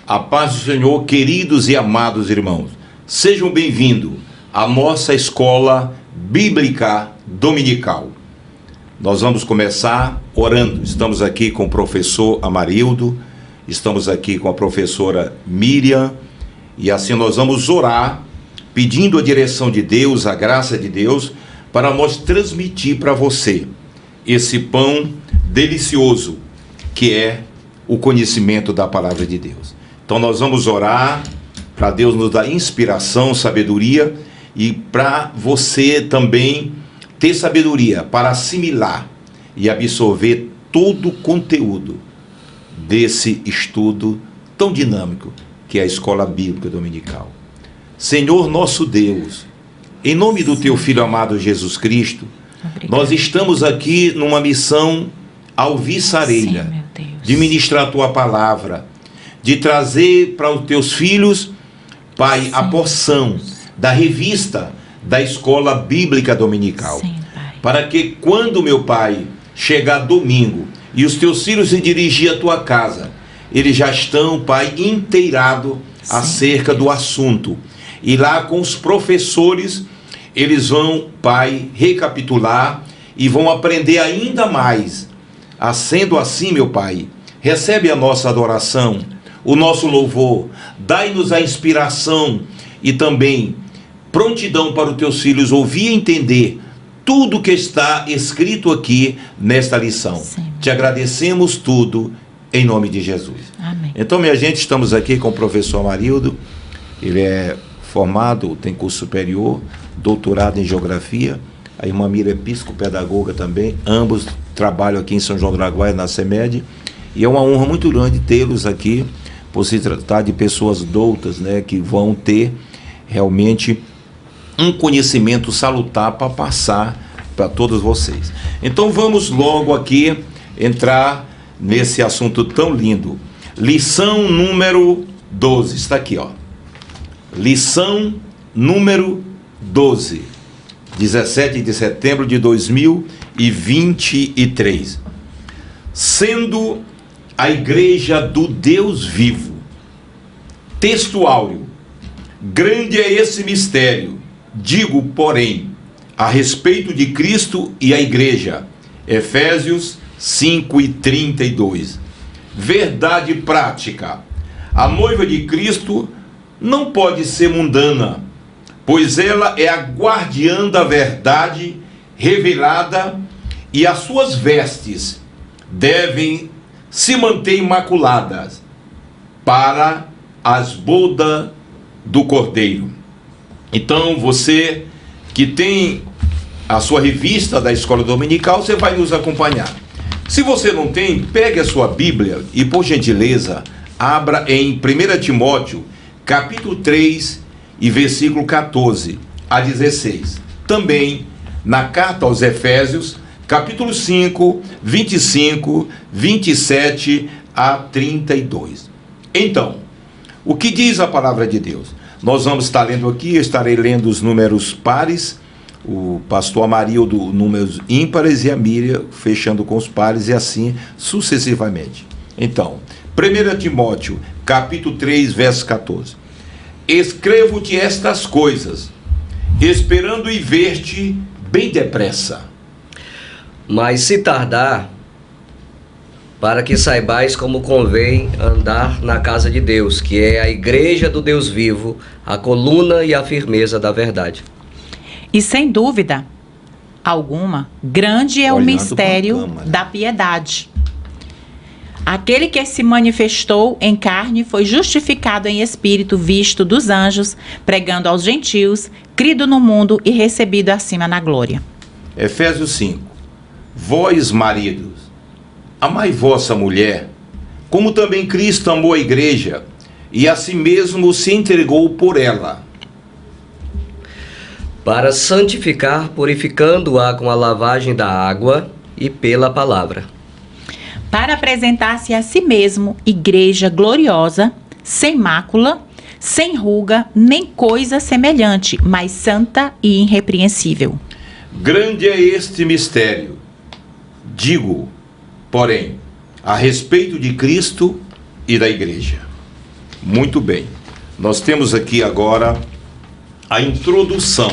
A paz do Senhor, queridos e amados irmãos. Sejam bem-vindos à nossa escola bíblica dominical. Nós vamos começar orando. Estamos aqui com o professor Amarildo, estamos aqui com a professora Miriam, e assim nós vamos orar, pedindo a direção de Deus, a graça de Deus, para nós transmitir para você esse pão delicioso, que é o conhecimento da palavra de Deus. Então nós vamos orar para Deus nos dar inspiração, sabedoria, e para você também ter sabedoria para assimilar e absorver todo o conteúdo desse estudo tão dinâmico que é a Escola Bíblica Dominical. Senhor nosso Deus, em nome do Teu Filho amado Jesus Cristo, nós estamos aqui numa missão alvissareira, de ministrar a Tua palavra, de trazer para os Teus filhos, Pai, a porção da revista da Escola Bíblica Dominical. Sim, para que quando, meu Pai, chegar domingo e os Teus filhos se dirigir à Tua casa, eles já estão, Pai, inteirados acerca do assunto. E lá com os professores, eles vão, Pai, recapitular e vão aprender ainda mais. Sendo assim, meu Pai, recebe a nossa adoração, o nosso louvor, dai-nos a inspiração e também prontidão para os Teus filhos ouvir e entender tudo que está escrito aqui nesta lição. Sim. Te agradecemos tudo em nome de Jesus. Amém. Então, minha gente, estamos aqui com o professor Amarildo. Ele é formado, tem curso superior, doutorado em geografia. A irmã Miriam é psicopedagoga também. Ambos trabalham aqui em São João do Araguaia, na CEMED. E é uma honra muito grande tê-los aqui, por se tratar de pessoas doutas, né, que vão ter realmente um conhecimento salutar para passar para todos vocês. Então vamos logo aqui entrar nesse assunto tão lindo. Lição número 12, está aqui, ó. Lição número 12, 17 de setembro de 2023. Sendo a igreja do Deus vivo. Texto áureo. Grande é esse mistério. Digo, porém, a respeito de Cristo e a igreja. Efésios 5:32. Verdade prática. A noiva de Cristo não pode ser mundana, pois ela é a guardiã da verdade revelada, e as suas vestes devem se manter imaculadas para as bodas do Cordeiro. Então, você que tem a sua revista da Escola Dominical, você vai nos acompanhar. Se você não tem, pegue a sua Bíblia e, por gentileza, abra em 1 Timóteo, capítulo 3, e versículo 14 a 16. Também na carta aos Efésios, capítulo 5, 25, 27 a 32. Então, o que diz a palavra de Deus? Nós vamos estar lendo aqui, eu estarei lendo os números pares, o pastor Amarildo, números ímpares, e a Miriam fechando com os pares, e assim sucessivamente. Então, 1 Timóteo, capítulo 3, verso 14. Escrevo-te estas coisas, esperando e ver-te bem depressa. Mas se tardar, para que saibais como convém andar na casa de Deus, que é a igreja do Deus vivo, a coluna e a firmeza da verdade. E sem dúvida alguma, grande é o mistério da piedade. Aquele que se manifestou em carne foi justificado em espírito, visto dos anjos, pregando aos gentios, crido no mundo e recebido acima na glória. Efésios 5. Vós, maridos, amai vossa mulher, como também Cristo amou a igreja, e a si mesmo se entregou por ela, para santificar, purificando-a com a lavagem da água e pela palavra, para apresentar-se a si mesmo igreja gloriosa, sem mácula, sem ruga, nem coisa semelhante, mas santa e irrepreensível. Grande é este mistério. Digo, porém, a respeito de Cristo e da igreja. Muito bem. Nós temos aqui agora a introdução.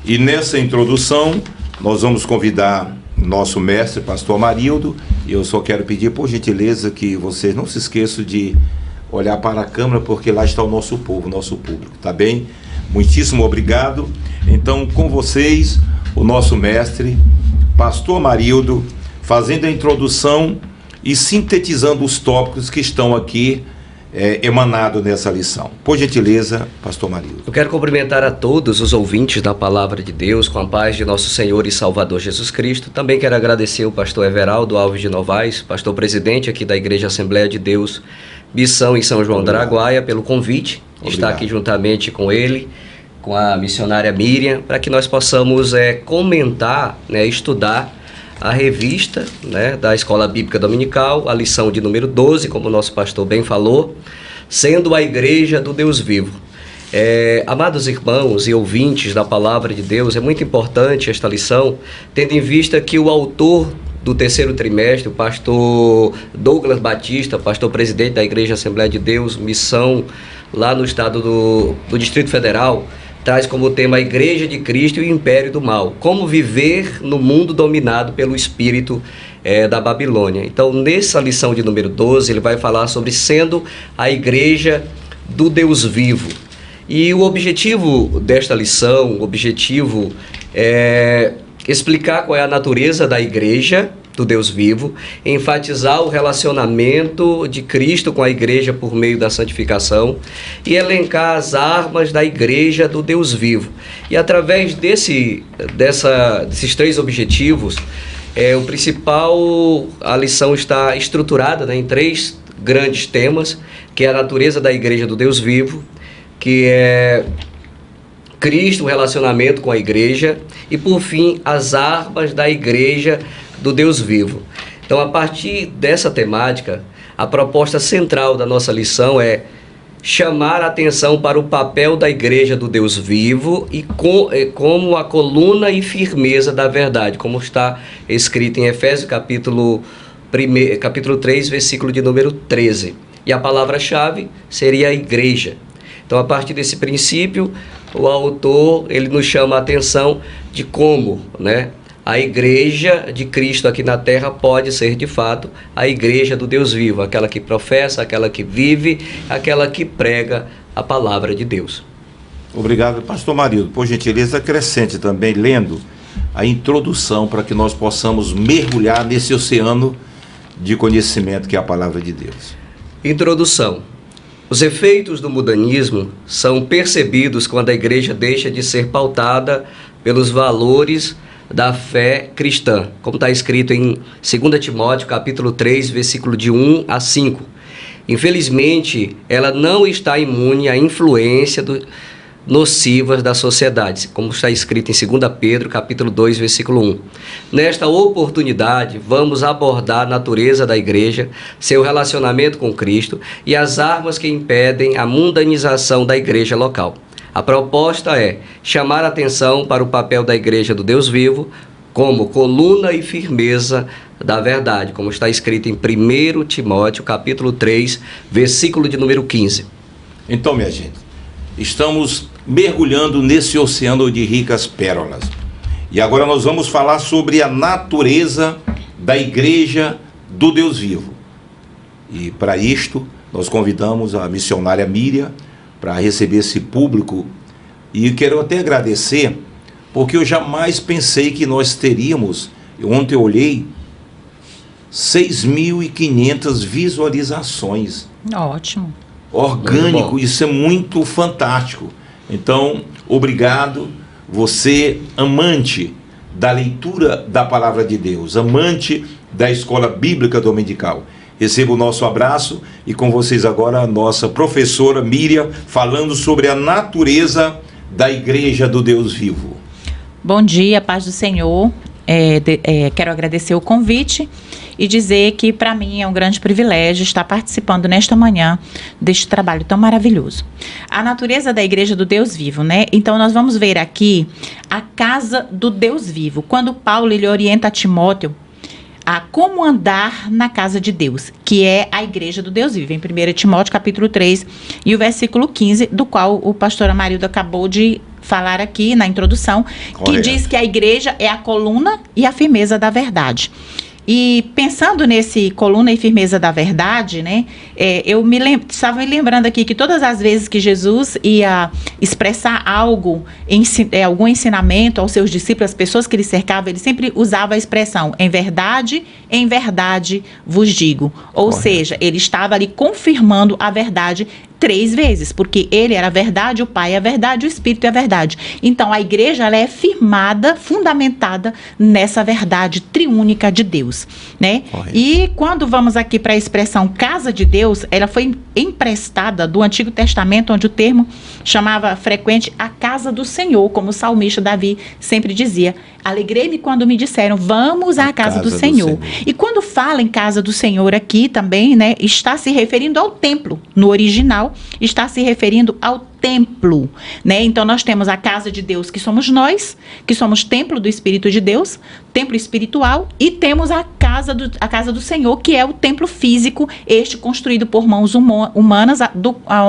E nessa introdução, nós vamos convidar nosso mestre, pastor Amarildo. E eu só quero pedir, por gentileza, que vocês não se esqueçam de olhar para a câmera, porque lá está o nosso povo, o nosso público, tá bem? Muitíssimo obrigado. Então, com vocês, o nosso mestre, pastor Amarildo, fazendo a introdução e sintetizando os tópicos que estão aqui emanados nessa lição. Por gentileza, pastor Amarildo. Eu quero cumprimentar a todos os ouvintes da Palavra de Deus com a paz de nosso Senhor e Salvador Jesus Cristo. Também quero agradecer o pastor Everaldo Alves de Novaes, pastor presidente aqui da Igreja Assembleia de Deus, Missão em São João do Araguaia, pelo convite. Está aqui juntamente com ele, com a missionária Miriam, para que nós possamos comentar, estudar a revista da Escola Bíblica Dominical, a lição de número 12, como o nosso pastor bem falou, sendo a Igreja do Deus Vivo. Amados irmãos e ouvintes da Palavra de Deus, é muito importante esta lição, tendo em vista que o autor do terceiro trimestre, o pastor Douglas Batista, pastor presidente da Igreja Assembleia de Deus, Missão, lá no estado do Distrito Federal, traz como tema a Igreja de Cristo e o Império do Mal. Como viver no mundo dominado pelo espírito da Babilônia. Então, nessa lição de número 12, ele vai falar sobre sendo a Igreja do Deus Vivo. E o objetivo desta lição, é explicar qual é a natureza da Igreja do Deus Vivo, enfatizar o relacionamento de Cristo com a Igreja por meio da santificação e elencar as armas da Igreja do Deus Vivo. E através desses três objetivos, a lição está estruturada em três grandes temas, que é a natureza da Igreja do Deus Vivo, que é Cristo, o relacionamento com a Igreja, e por fim, as armas da Igreja do Deus Vivo. Então, a partir dessa temática, a proposta central da nossa lição é chamar a atenção para o papel da Igreja do Deus Vivo e como a coluna e firmeza da verdade, como está escrito em Efésios capítulo 3, versículo de número 13. E a palavra-chave seria a Igreja. Então, a partir desse princípio, o autor ele nos chama a atenção de como, a Igreja de Cristo aqui na Terra pode ser, de fato, a Igreja do Deus Vivo, aquela que professa, aquela que vive, aquela que prega a Palavra de Deus. Obrigado, pastor Amarildo. Por gentileza, acrescente também, lendo a introdução, para que nós possamos mergulhar nesse oceano de conhecimento que é a Palavra de Deus. Introdução. Os efeitos do mundanismo são percebidos quando a Igreja deixa de ser pautada pelos valores da fé cristã, como está escrito em 2 Timóteo, capítulo 3, versículo de 1 a 5. Infelizmente, ela não está imune à influência nocivas da sociedade, como está escrito em 2 Pedro, capítulo 2, versículo 1. Nesta oportunidade, vamos abordar a natureza da Igreja, seu relacionamento com Cristo e as armas que impedem a mundanização da Igreja local. A proposta é chamar a atenção para o papel da Igreja do Deus Vivo como coluna e firmeza da verdade, como está escrito em 1 Timóteo, capítulo 3, versículo de número 15. Então, minha gente, estamos mergulhando nesse oceano de ricas pérolas. E agora nós vamos falar sobre a natureza da Igreja do Deus Vivo. E para isto, nós convidamos a missionária Miriam para receber esse público. E quero até agradecer, porque eu jamais pensei que nós teríamos, ontem eu olhei, 6.500 visualizações. Ótimo. Orgânico, isso é muito fantástico. Então, obrigado, você amante da leitura da Palavra de Deus, amante da Escola Bíblica Dominical. Receba o nosso abraço e com vocês agora a nossa professora Miriam, falando sobre a natureza da Igreja do Deus Vivo. Bom dia, paz do Senhor. Quero agradecer o convite e dizer que para mim é um grande privilégio estar participando nesta manhã deste trabalho tão maravilhoso. A natureza da Igreja do Deus Vivo, Então nós vamos ver aqui a casa do Deus Vivo. Quando Paulo ele orienta a Timóteo a como andar na casa de Deus, que é a igreja do Deus vivo, em 1 Timóteo capítulo 3 e o versículo 15, do qual o pastor Amarildo acabou de falar aqui na introdução, que diz que a igreja é a coluna e a firmeza da verdade. E pensando nesse coluna e firmeza da verdade, né, eu estava me lembrando aqui que todas as vezes que Jesus ia expressar algo, algum ensinamento aos seus discípulos, as pessoas que ele cercava, ele sempre usava a expressão, em verdade vos digo. Ou seja, ele estava ali confirmando a verdade 3 vezes, porque ele era a verdade, o Pai é a verdade, o Espírito é a verdade. Então, a igreja, ela é firmada, fundamentada nessa verdade triúnica de Deus, né? E quando vamos aqui para a expressão casa de Deus, ela foi emprestada do Antigo Testamento, onde o termo chamava frequente a casa do Senhor, como o salmista Davi sempre dizia. Alegrei-me quando me disseram, vamos à casa do Senhor. E quando fala em casa do Senhor aqui também, né, está se referindo ao templo. No original, está se referindo ao templo, né? Então, nós temos a casa de Deus, que somos nós, que somos templo do Espírito de Deus, templo espiritual, e temos a casa do Senhor, que é o templo físico, este construído por mãos humanas,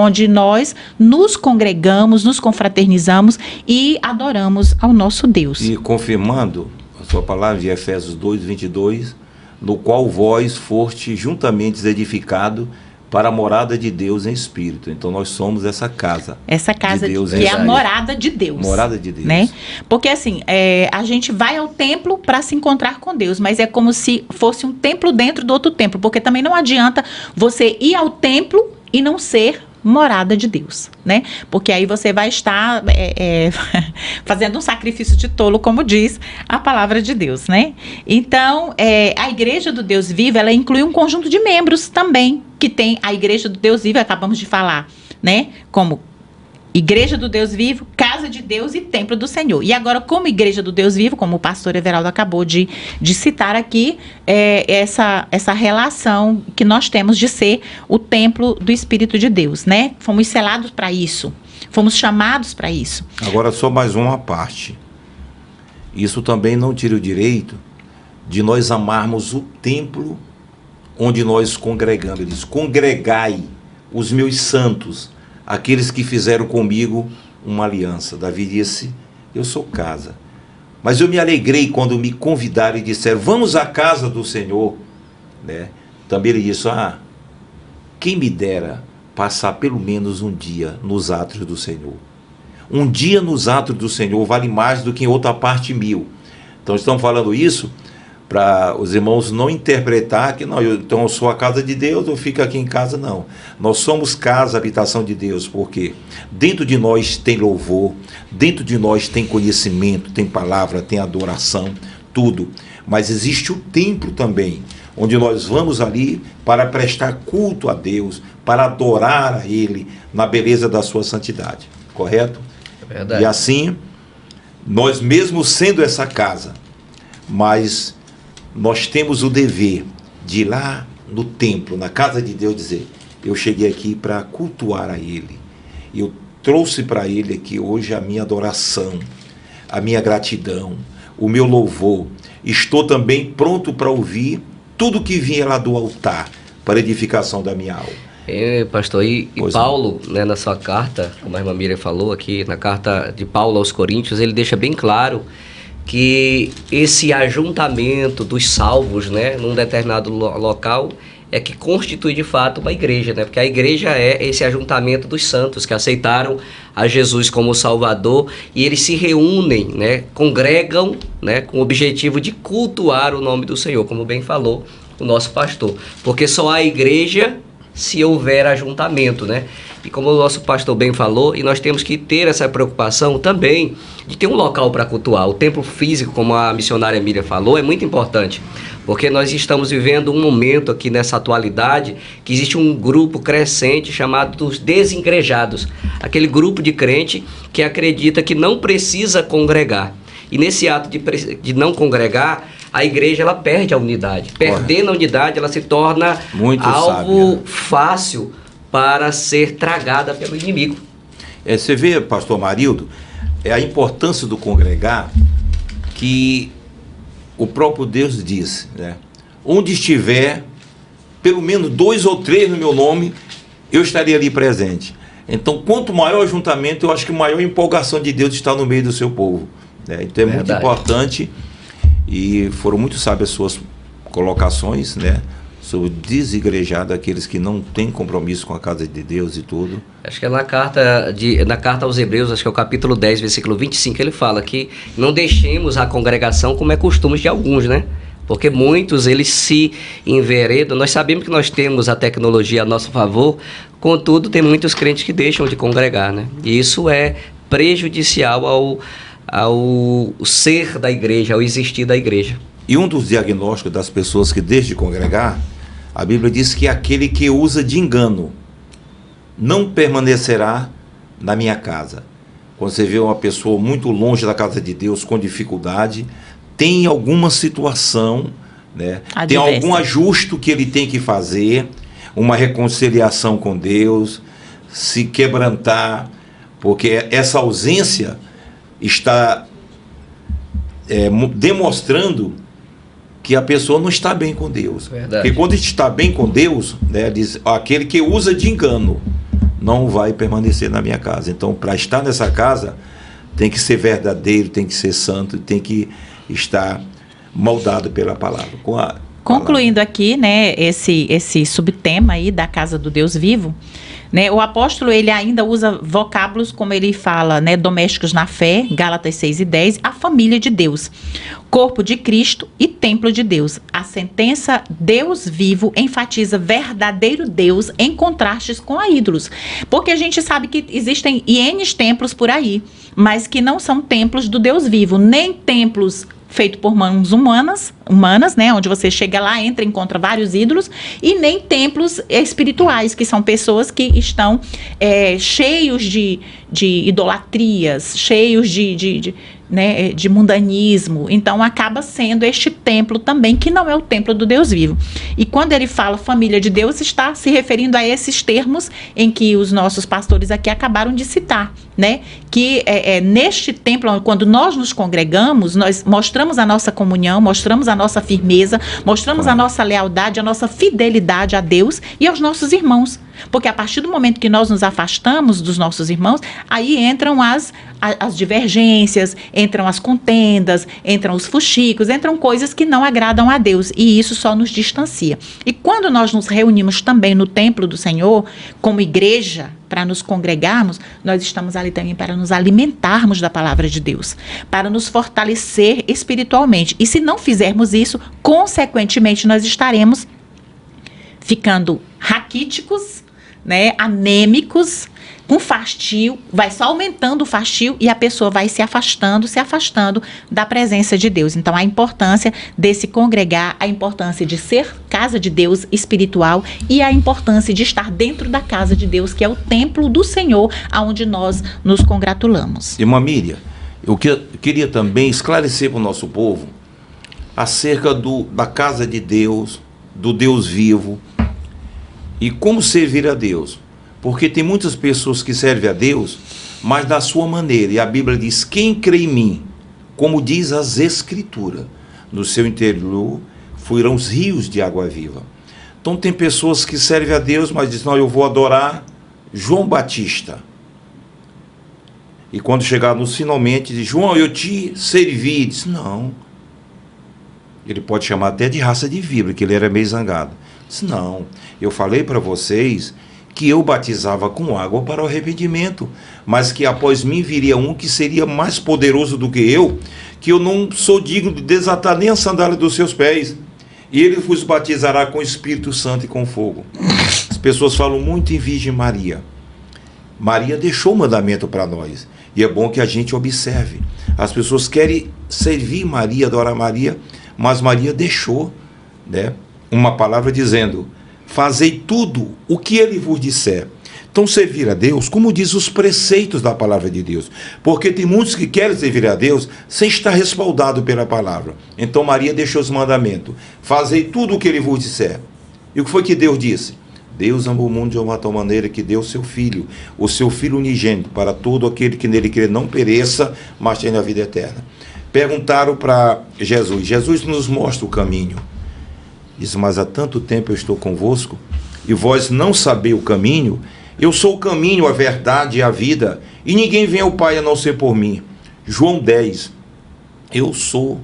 onde nós nos congregamos, nos confraternizamos e adoramos ao nosso Deus. E confirmando a sua palavra de Efésios 2:22, no qual vós foste juntamente edificado para a morada de Deus em espírito. Então nós somos essa casa. Essa casa de Deus, que é a morada de Deus. Morada de Deus. Né? Porque assim, a gente vai ao templo para se encontrar com Deus, mas é como se fosse um templo dentro do outro templo, porque também não adianta você ir ao templo e não ser morada de Deus, né? Porque aí você vai estar fazendo um sacrifício de tolo, como diz a palavra de Deus, né? Então, a igreja do Deus vivo, ela inclui um conjunto de membros também, que tem a igreja do Deus vivo, acabamos de falar, né? Como igreja do Deus vivo, casa de Deus e templo do Senhor. E agora, como igreja do Deus vivo, como o pastor Everaldo acabou de citar aqui, essa relação que nós temos de ser o templo do Espírito de Deus, né? Fomos selados para isso, fomos chamados para isso. Agora, só mais uma parte. Isso também não tira o direito de nós amarmos o templo onde nós congregamos. Ele diz, congregai os meus santos, aqueles que fizeram comigo uma aliança. Davi disse, eu sou casa. Mas eu me alegrei quando me convidaram e disseram, vamos à casa do Senhor. Né? Também ele disse, quem me dera passar pelo menos um dia nos átrios do Senhor. Um dia nos átrios do Senhor vale mais do que em outra parte 1000. Então estamos falando isso para os irmãos não interpretar que não, então eu sou a casa de Deus, eu fico aqui em casa, não. Nós somos casa, habitação de Deus, porque dentro de nós tem louvor, dentro de nós tem conhecimento, tem palavra, tem adoração, tudo. Mas existe o templo também, onde nós vamos ali para prestar culto a Deus, para adorar a Ele na beleza da sua santidade, correto? É verdade. E assim, nós mesmos sendo essa casa, mas nós temos o dever de ir lá no templo, na casa de Deus, dizer, eu cheguei aqui para cultuar a Ele. Eu trouxe para Ele aqui hoje a minha adoração, a minha gratidão, o meu louvor. Estou também pronto para ouvir tudo que vier lá do altar, para edificação da minha alma. Pastor, e Paulo, né, na sua carta, como a irmã Miriam falou aqui, na carta de Paulo aos Coríntios, ele deixa bem claro que esse ajuntamento dos salvos, né, num determinado local, é que constitui de fato uma igreja, né? Porque a igreja é esse ajuntamento dos santos que aceitaram a Jesus como Salvador e eles se reúnem, né, congregam, né, com o objetivo de cultuar o nome do Senhor, como bem falou o nosso pastor. Porque só há igreja se houver ajuntamento, né? E como o nosso pastor bem falou, e nós temos que ter essa preocupação também de ter um local para cultuar. O templo físico, como a missionária Miriam falou, é muito importante, porque nós estamos vivendo um momento aqui nessa atualidade que existe um grupo crescente chamado dos desigrejados, aquele grupo de crente que acredita que não precisa congregar. E nesse ato de não congregar, a igreja ela perde a unidade. Perdendo a unidade, ela se torna muito algo fácil para ser tragada pelo inimigo. Você vê, pastor Amarildo, a importância do congregar, que o próprio Deus disse, né? onde estiver, pelo menos 2 ou 3 no meu nome, eu estaria ali presente. Então, quanto maior o ajuntamento, eu acho que maior a empolgação de Deus está no meio do seu povo, né? Então é muito importante, e foram muito sábias as suas colocações, né, sobre desigrejado, aqueles que não têm compromisso com a casa de Deus e tudo. Acho que é na carta aos Hebreus, acho que é o capítulo 10, versículo 25, ele fala que não deixemos a congregação como é costume de alguns, né? Porque muitos, eles se enveredam. Nós sabemos que nós temos a tecnologia a nosso favor, contudo, tem muitos crentes que deixam de congregar, né? E isso é prejudicial ao ser da igreja, ao existir da igreja. E um dos diagnósticos das pessoas que deixam de congregar, a Bíblia diz que aquele que usa de engano não permanecerá na minha casa. Quando você vê uma pessoa muito longe da casa de Deus, com dificuldade, tem alguma situação, né? Tem algum ajuste que ele tem que fazer, uma reconciliação com Deus, se quebrantar, porque essa ausência está demonstrando que a pessoa não está bem com Deus. Verdade. Porque quando está bem com Deus, né, diz, aquele que usa de engano não vai permanecer na minha casa. Então, para estar nessa casa, tem que ser verdadeiro, tem que ser santo, tem que estar moldado pela palavra. Concluindo aqui, né, esse subtema aí da casa do Deus vivo, né, o apóstolo, ele ainda usa vocábulos, como ele fala, né, domésticos na fé, Gálatas 6:10, a família de Deus, corpo de Cristo e templo de Deus. A sentença Deus vivo enfatiza verdadeiro Deus em contrastes com a ídolos, porque a gente sabe que existem N templos por aí, mas que não são templos do Deus vivo, nem templos feito por mãos humanas, né, onde você chega lá, entra e encontra vários ídolos, e nem templos espirituais, que são pessoas que estão cheios de idolatrias, cheios de mundanismo. Então acaba sendo este templo também, que não é o templo do Deus vivo. E quando ele fala família de Deus, está se referindo a esses termos em que os nossos pastores aqui acabaram de citar, né? Que neste templo, quando nós nos congregamos, nós mostramos a nossa comunhão, mostramos a nossa firmeza, mostramos a nossa lealdade, a nossa fidelidade a Deus e aos nossos irmãos. Porque a partir do momento que nós nos afastamos dos nossos irmãos, aí entram as divergências, entram as contendas, entram os fuxicos, entram coisas que não agradam a Deus, e isso só nos distancia. E quando nós nos reunimos também no templo do Senhor, como igreja, para nos congregarmos, nós estamos ali também para nos alimentarmos da palavra de Deus, para nos fortalecer espiritualmente. E se não fizermos isso, consequentemente nós estaremos ficando raquíticos, né, anêmicos, com fastio, vai só aumentando o fastio e a pessoa vai se afastando da presença de Deus. Então, a importância de se congregar, a importância de ser casa de Deus espiritual e a importância de estar dentro da casa de Deus, que é o templo do Senhor, aonde nós nos congratulamos. Irmã Miriam, eu queria também esclarecer para o nosso povo acerca da casa de Deus, do Deus vivo, e como servir a Deus. Porque tem muitas pessoas que servem a Deus, mas da sua maneira. E a Bíblia diz, quem crê em mim, como diz as Escrituras, no seu interior fluirão os rios de água viva. Então tem pessoas que servem a Deus, mas dizem, não, eu vou adorar João Batista. E quando chegar no finalmente, diz, João, eu te servi. Diz, não. Ele pode chamar até de raça de víbora, que ele era meio zangado. Diz, não, eu falei para vocês que eu batizava com água para o arrependimento, mas que após mim viria um que seria mais poderoso do que eu não sou digno de desatar nem a sandália dos seus pés. E ele vos batizará com o Espírito Santo e com fogo. As pessoas falam muito em Virgem Maria. Maria deixou o mandamento para nós. E é bom que a gente observe. As pessoas querem servir Maria, adorar Maria, mas Maria deixou, né, uma palavra dizendo, fazei tudo o que ele vos disser. Então, servir a Deus, como diz os preceitos da palavra de Deus. Porque tem muitos que querem servir a Deus sem estar respaldado pela palavra. Então, Maria deixou os mandamentos. Fazei tudo o que ele vos disser. E o que foi que Deus disse? Deus amou o mundo de uma tal maneira que deu o seu Filho unigênito, para todo aquele que nele crê não pereça, mas tenha a vida eterna. Perguntaram para Jesus. Jesus nos mostra o caminho. Diz, mas há tanto tempo eu estou convosco, e vós não sabeis o caminho. Eu sou o caminho, a verdade e a vida, e ninguém vem ao Pai a não ser por mim. João 10. Eu sou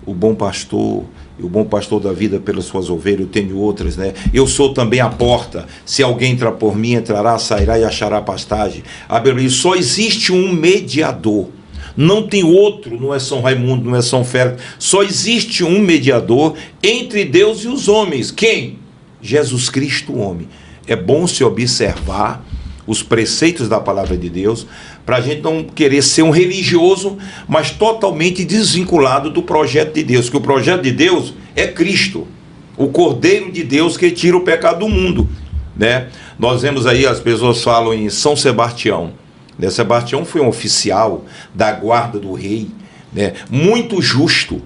o bom pastor, e o bom pastor da vida pelas suas ovelhas. Eu tenho outras, né? Eu sou também a porta. Se alguém entrar por mim, entrará, sairá e achará pastagem. A Bíblia, só existe um mediador. Não tem outro, não é São Raimundo, não é São Félix. Só existe um mediador entre Deus e os homens. Quem? Jesus Cristo, o homem. É bom se observar os preceitos da palavra de Deus, para a gente não querer ser um religioso, mas totalmente desvinculado do projeto de Deus, que o projeto de Deus é Cristo, o Cordeiro de Deus que tira o pecado do mundo, né? Nós vemos aí, as pessoas falam em São Sebastião, né? Sebastião foi um oficial da guarda do rei, né? Muito justo,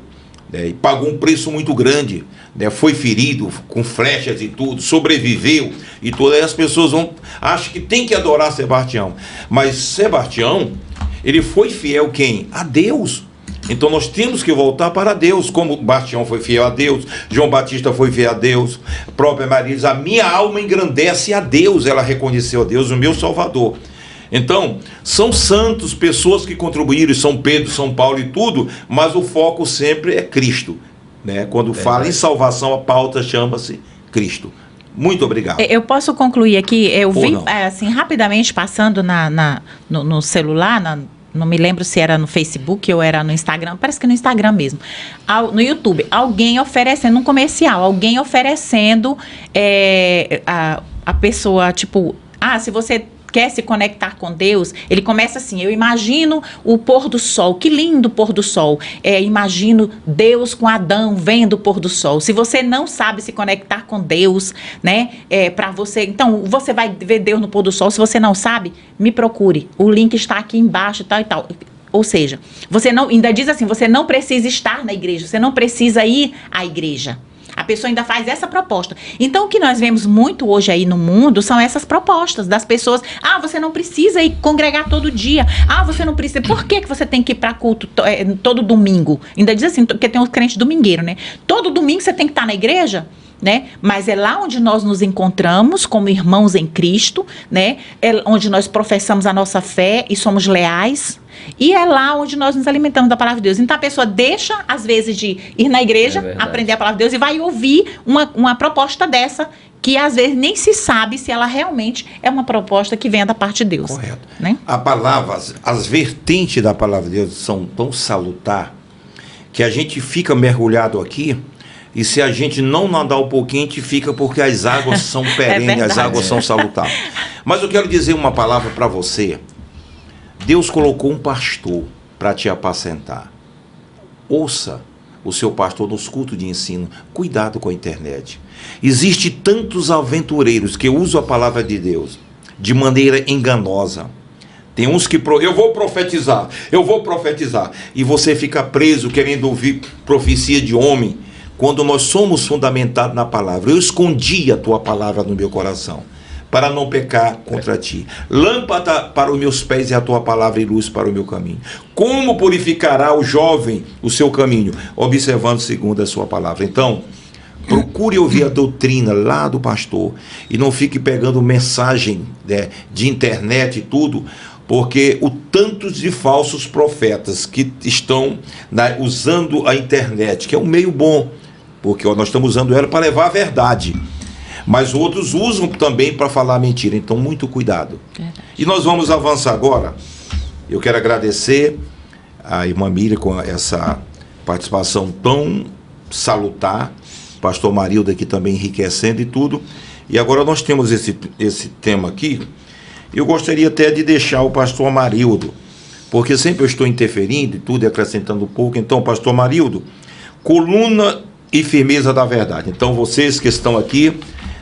né? E pagou um preço muito grande, né? Foi ferido com flechas e tudo, sobreviveu e tudo. Aí as pessoas acham que tem que adorar Sebastião, mas Sebastião, ele foi fiel quem? A Deus. Então nós temos que voltar para Deus, como Bastião foi fiel a Deus, João Batista foi fiel a Deus, a própria Maria diz, a minha alma engrandece a Deus, ela reconheceu a Deus, o meu Salvador. Então, são santos, pessoas que contribuíram, São Pedro, São Paulo e tudo, mas o foco sempre é Cristo, né? Quando fala em salvação, a pauta chama-se Cristo. Muito obrigado. Eu posso concluir aqui, eu vi, assim, rapidamente, passando no celular, não me lembro se era no Facebook ou era no Instagram, parece que no Instagram mesmo, no YouTube, alguém oferecendo um comercial, alguém oferecendo a pessoa, tipo, se você quer se conectar com Deus, ele começa assim, eu imagino o pôr do sol, que lindo pôr do sol, imagino Deus com Adão vendo o pôr do sol. Se você não sabe se conectar com Deus, né, para você, então você vai ver Deus no pôr do sol, se você não sabe, me procure, o link está aqui embaixo e tal e tal. Ou seja, você não, ainda diz assim, você não precisa estar na igreja, você não precisa ir à igreja. A pessoa ainda faz essa proposta. Então, o que nós vemos muito hoje aí no mundo são essas propostas das pessoas. Você não precisa ir congregar todo dia. Você não precisa. Por que você tem que ir para culto todo domingo? Ainda diz assim, porque tem uns crentes domingueiros, né? Todo domingo você tem que estar na igreja, né? Mas é lá onde nós nos encontramos como irmãos em Cristo, né? É onde nós professamos a nossa fé e somos leais. E é lá onde nós nos alimentamos da palavra de Deus. Então a pessoa deixa, às vezes, de ir na igreja, aprender a palavra de Deus e vai ouvir uma proposta dessa, que às vezes nem se sabe se ela realmente é uma proposta que venha da parte de Deus. Correto. Né? A palavra, as vertentes da palavra de Deus são tão salutar que a gente fica mergulhado aqui. E se a gente não nadar um pouquinho, a gente fica, porque as águas são perenes, as águas são salutares. Mas eu quero dizer uma palavra para você. Deus colocou um pastor para te apacentar. Ouça o seu pastor nos cultos de ensino. Cuidado com a internet. Existem tantos aventureiros que usam a palavra de Deus de maneira enganosa. Tem uns que eu vou profetizar. E você fica preso querendo ouvir profecia de homem. Quando nós somos fundamentados na palavra, eu escondi a tua palavra no meu coração, para não pecar contra ti. Lâmpada para os meus pés é a tua palavra e luz para o meu caminho. Como purificará o jovem o seu caminho? Observando segundo a sua palavra. Então, procure ouvir a doutrina lá do pastor e não fique pegando mensagem, né, de internet e tudo, porque o tanto de falsos profetas que estão usando a internet, que é um meio bom, porque nós estamos usando ela para levar a verdade, mas outros usam também para falar mentira. Então, muito cuidado. E nós vamos avançar agora. Eu quero agradecer a irmã Miriam com essa participação tão salutar, pastor Marildo aqui também enriquecendo e tudo. E agora nós temos esse tema aqui. Eu gostaria até de deixar o pastor Marildo, porque sempre eu estou interferindo e tudo, acrescentando um pouco. Então, pastor Marildo, coluna e firmeza da verdade. Então, vocês que estão aqui,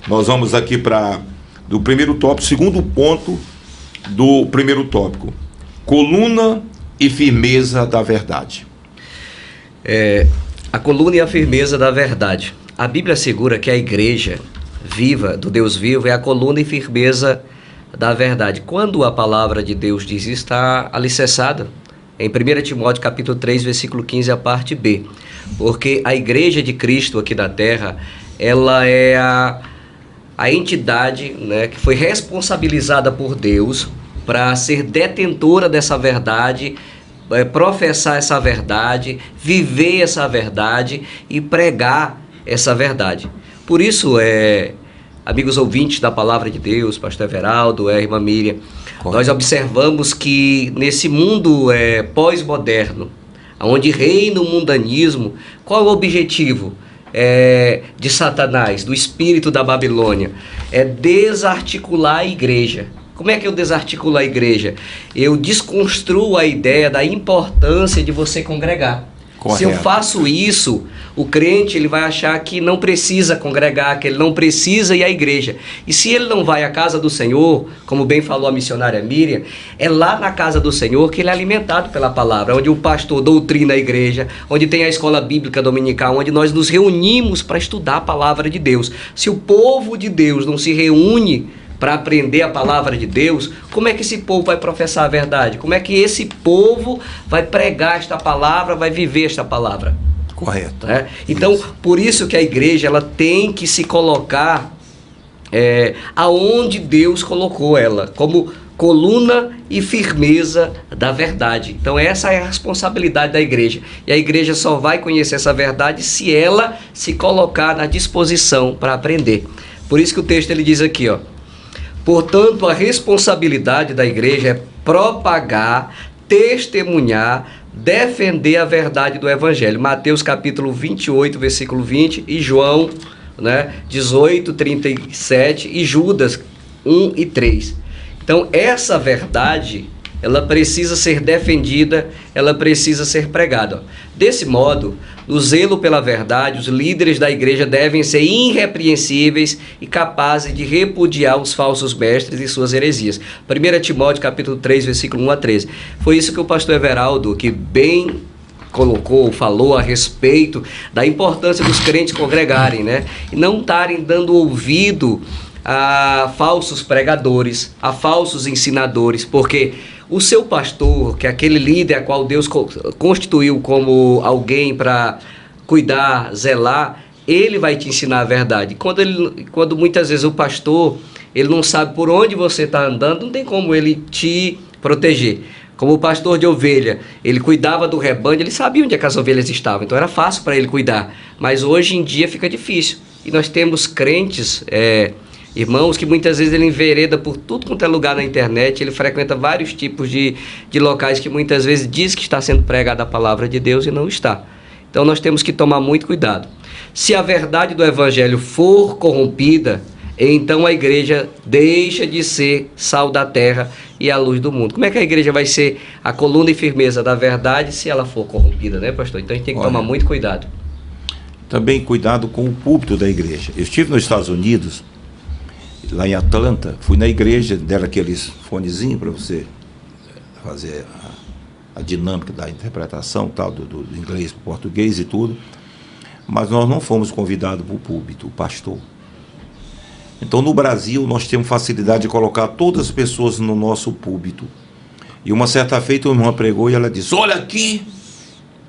nós vamos aqui do primeiro tópico, segundo ponto do primeiro tópico. Coluna e firmeza da verdade. A coluna e a firmeza da verdade. A Bíblia assegura que a igreja viva, do Deus vivo, é a coluna e firmeza da verdade. Quando a palavra de Deus diz, está alicerçada em 1 Timóteo capítulo 3, versículo 15, a parte B. Porque a igreja de Cristo aqui na terra ela é a entidade, né, que foi responsabilizada por Deus para ser detentora dessa verdade, professar essa verdade, viver essa verdade e pregar essa verdade. Por isso, amigos ouvintes da Palavra de Deus, pastor Everaldo, irmã Miriam, nós observamos que nesse mundo pós-moderno, onde reina o mundanismo, qual é o objetivo de Satanás, do espírito da Babilônia? É desarticular a igreja. Como é que eu desarticulo a igreja? Eu desconstruo a ideia da importância de você congregar. Correto. Se eu faço isso, o crente ele vai achar que não precisa congregar, que ele não precisa ir à igreja. E se ele não vai à casa do Senhor, como bem falou a missionária Miriam, é lá na casa do Senhor que ele é alimentado pela palavra, onde o pastor doutrina a igreja, onde tem a escola bíblica dominical, onde nós nos reunimos para estudar a palavra de Deus. Se o povo de Deus não se reúne para aprender a palavra de Deus, como é que esse povo vai professar a verdade? Como é que esse povo vai pregar esta palavra, vai viver esta palavra? Correto. Então, por isso que a igreja ela tem que se colocar aonde Deus colocou ela, como coluna e firmeza da verdade. Então, essa é a responsabilidade da igreja. E a igreja só vai conhecer essa verdade se ela se colocar na disposição para aprender. Por isso que o texto ele diz aqui, ó: portanto, a responsabilidade da igreja é propagar, testemunhar, defender a verdade do Evangelho. Mateus capítulo 28, versículo 20, e João 18, 37, e Judas 1 e 3. Então, essa verdade, ela precisa ser defendida, ela precisa ser pregada. Desse modo, no zelo pela verdade, os líderes da igreja devem ser irrepreensíveis e capazes de repudiar os falsos mestres e suas heresias. 1 Timóteo capítulo 3, versículo 1 a 13. Foi isso que o pastor Everaldo, que bem falou a respeito da importância dos crentes congregarem, e não estarem dando ouvido a falsos pregadores, a falsos ensinadores, porque o seu pastor, que é aquele líder a qual Deus constituiu como alguém para cuidar, zelar, ele vai te ensinar a verdade. Quando muitas vezes o pastor ele não sabe por onde você está andando, não tem como ele te proteger. Como o pastor de ovelha, ele cuidava do rebanho, ele sabia onde é que as ovelhas estavam, então era fácil para ele cuidar. Mas hoje em dia fica difícil. E nós temos crentes, irmãos, que muitas vezes ele envereda por tudo quanto é lugar na internet, ele frequenta vários tipos de locais que muitas vezes diz que está sendo pregada a palavra de Deus e não está. Então nós temos que tomar muito cuidado. Se a verdade do Evangelho for corrompida, então a igreja deixa de ser sal da terra e a luz do mundo. Como é que a igreja vai ser a coluna e firmeza da verdade se ela for corrompida, né, pastor? Então a gente tem que tomar muito cuidado. Também cuidado com o púlpito da igreja. Eu estive nos Estados Unidos, lá em Atlanta, fui na igreja, deram aqueles fonezinhos para você fazer a dinâmica da interpretação, tal, do inglês para o português e tudo, mas nós não fomos convidados para o púlpito, o pastor. Então, no Brasil, nós temos facilidade de colocar todas as pessoas no nosso púlpito. E uma certa feita, uma irmã pregou e ela disse: olha aqui,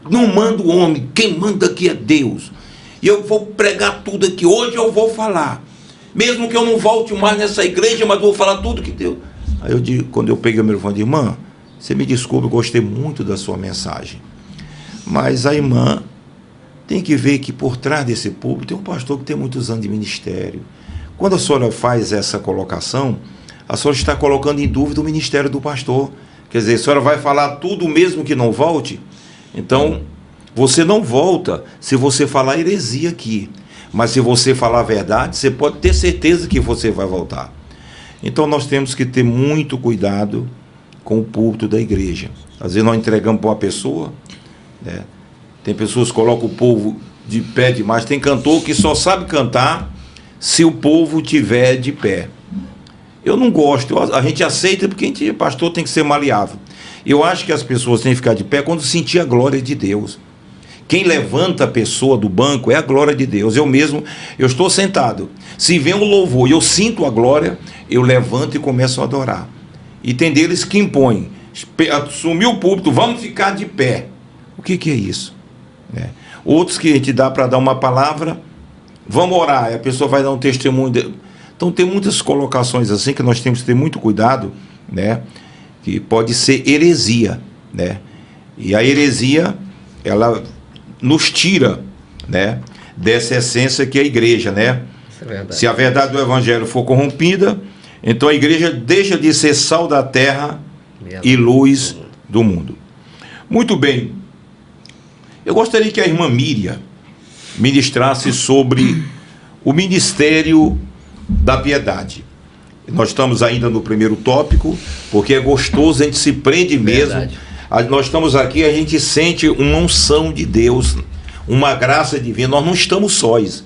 não manda o homem, quem manda aqui é Deus. E eu vou pregar tudo aqui, hoje eu vou falar. Mesmo que eu não volte mais nessa igreja, mas vou falar tudo que Deus... Aí eu digo, quando eu peguei o microfone, irmã, você me desculpe, eu gostei muito da sua mensagem. Mas a irmã tem que ver que por trás desse púlpito tem um pastor que tem muitos anos de ministério. Quando a senhora faz essa colocação, a senhora está colocando em dúvida o ministério do pastor. Quer dizer, a senhora vai falar tudo mesmo que não volte? Então, você não volta se você falar heresia aqui. Mas se você falar a verdade, você pode ter certeza que você vai voltar. Então nós temos que ter muito cuidado com o púlpito da igreja. Às vezes nós entregamos para uma pessoa, tem pessoas que colocam o povo de pé demais. Tem cantor que só sabe cantar se o povo tiver de pé. Eu não gosto, a gente aceita porque a gente, pastor, tem que ser maleável. Eu acho que as pessoas têm que ficar de pé quando sentir a glória de Deus. Quem levanta a pessoa do banco é a glória de Deus. Eu mesmo, eu estou sentado. Se vem um louvor e eu sinto a glória, eu levanto e começo a adorar. E tem deles que impõem. Sumiu o púlpito, vamos ficar de pé. O que é isso? Outros que a gente dá para dar uma palavra, Vamos orar, e a pessoa vai dar um testemunho. Então tem muitas colocações assim que nós temos que ter muito cuidado, né? Que pode ser heresia, né? E a heresia, ela nos tira, né, dessa essência que é a igreja, né? Isso é verdade. Se a verdade do evangelho for corrompida, então a igreja deixa de ser sal da terra e luz do mundo. Muito bem. Eu gostaria que a irmã Miriam ministrasse sobre o ministério da piedade. Nós estamos ainda no primeiro tópico, porque é gostoso, a gente se prende mesmo. Verdade. Nós estamos aqui, a gente sente uma unção de Deus, uma graça divina. Nós não estamos sós.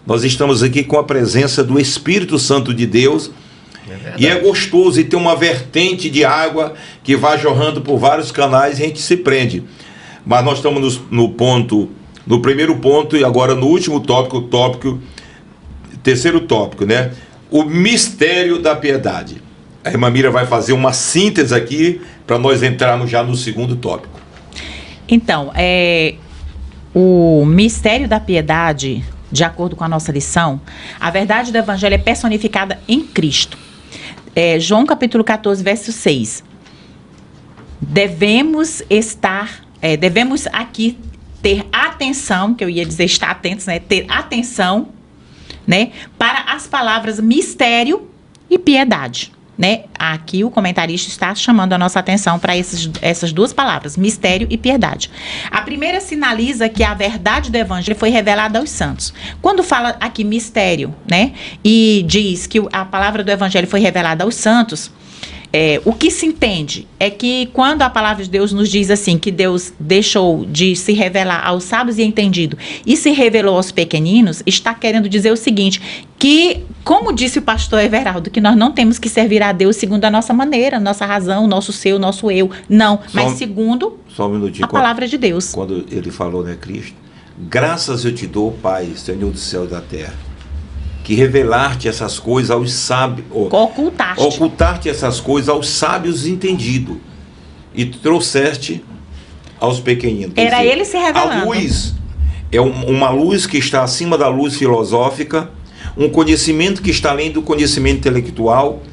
Nós estamos aqui com a presença do Espírito Santo de Deus. E é gostoso, e tem uma vertente de água que vai jorrando por vários canais e a gente se prende. Mas nós estamos no primeiro ponto, e agora no último tópico, terceiro tópico, né? O mistério da piedade. A irmã Miriam vai fazer uma síntese aqui para nós entrarmos já no segundo tópico. Então, o mistério da piedade, de acordo com a nossa lição, a verdade do evangelho é personificada em Cristo. João capítulo 14, verso 6. Devemos aqui ter atenção, que eu ia dizer estar atentos, né? Ter atenção, né, para as palavras mistério e piedade, né? Aqui o comentarista está chamando a nossa atenção para essas duas palavras, mistério e piedade. A primeira sinaliza que a verdade do evangelho foi revelada aos santos. Quando fala aqui mistério, né, e diz que a palavra do evangelho foi revelada aos santos, o que se entende é que quando a palavra de Deus nos diz assim, que Deus deixou de se revelar aos sábios e entendidos e se revelou aos pequeninos, está querendo dizer o seguinte, que, como disse o pastor Everaldo, que nós não temos que servir a Deus segundo a nossa maneira, nossa razão, nosso ser, nosso eu, não, mas segundo só um minutinho, a palavra de Deus. Quando ele falou, né, Cristo, graças eu te dou, Pai, Senhor do céu e da terra, que revelar-te essas coisas aos sábios, ocultar-te essas coisas aos sábios entendidos, e trouxeste aos pequeninos. Era dizer, ele se revelando. A luz é uma luz que está acima da luz filosófica, um conhecimento que está além do conhecimento intelectual,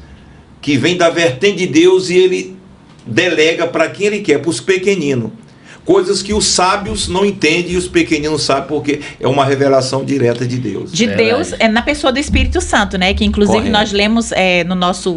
que vem da vertente de Deus, e ele delega para quem ele quer, para os pequeninos. Coisas que os sábios não entendem e os pequeninos sabem, porque é uma revelação direta de Deus. De Deus, na pessoa do Espírito Santo, né? Que inclusive correto. Nós lemos no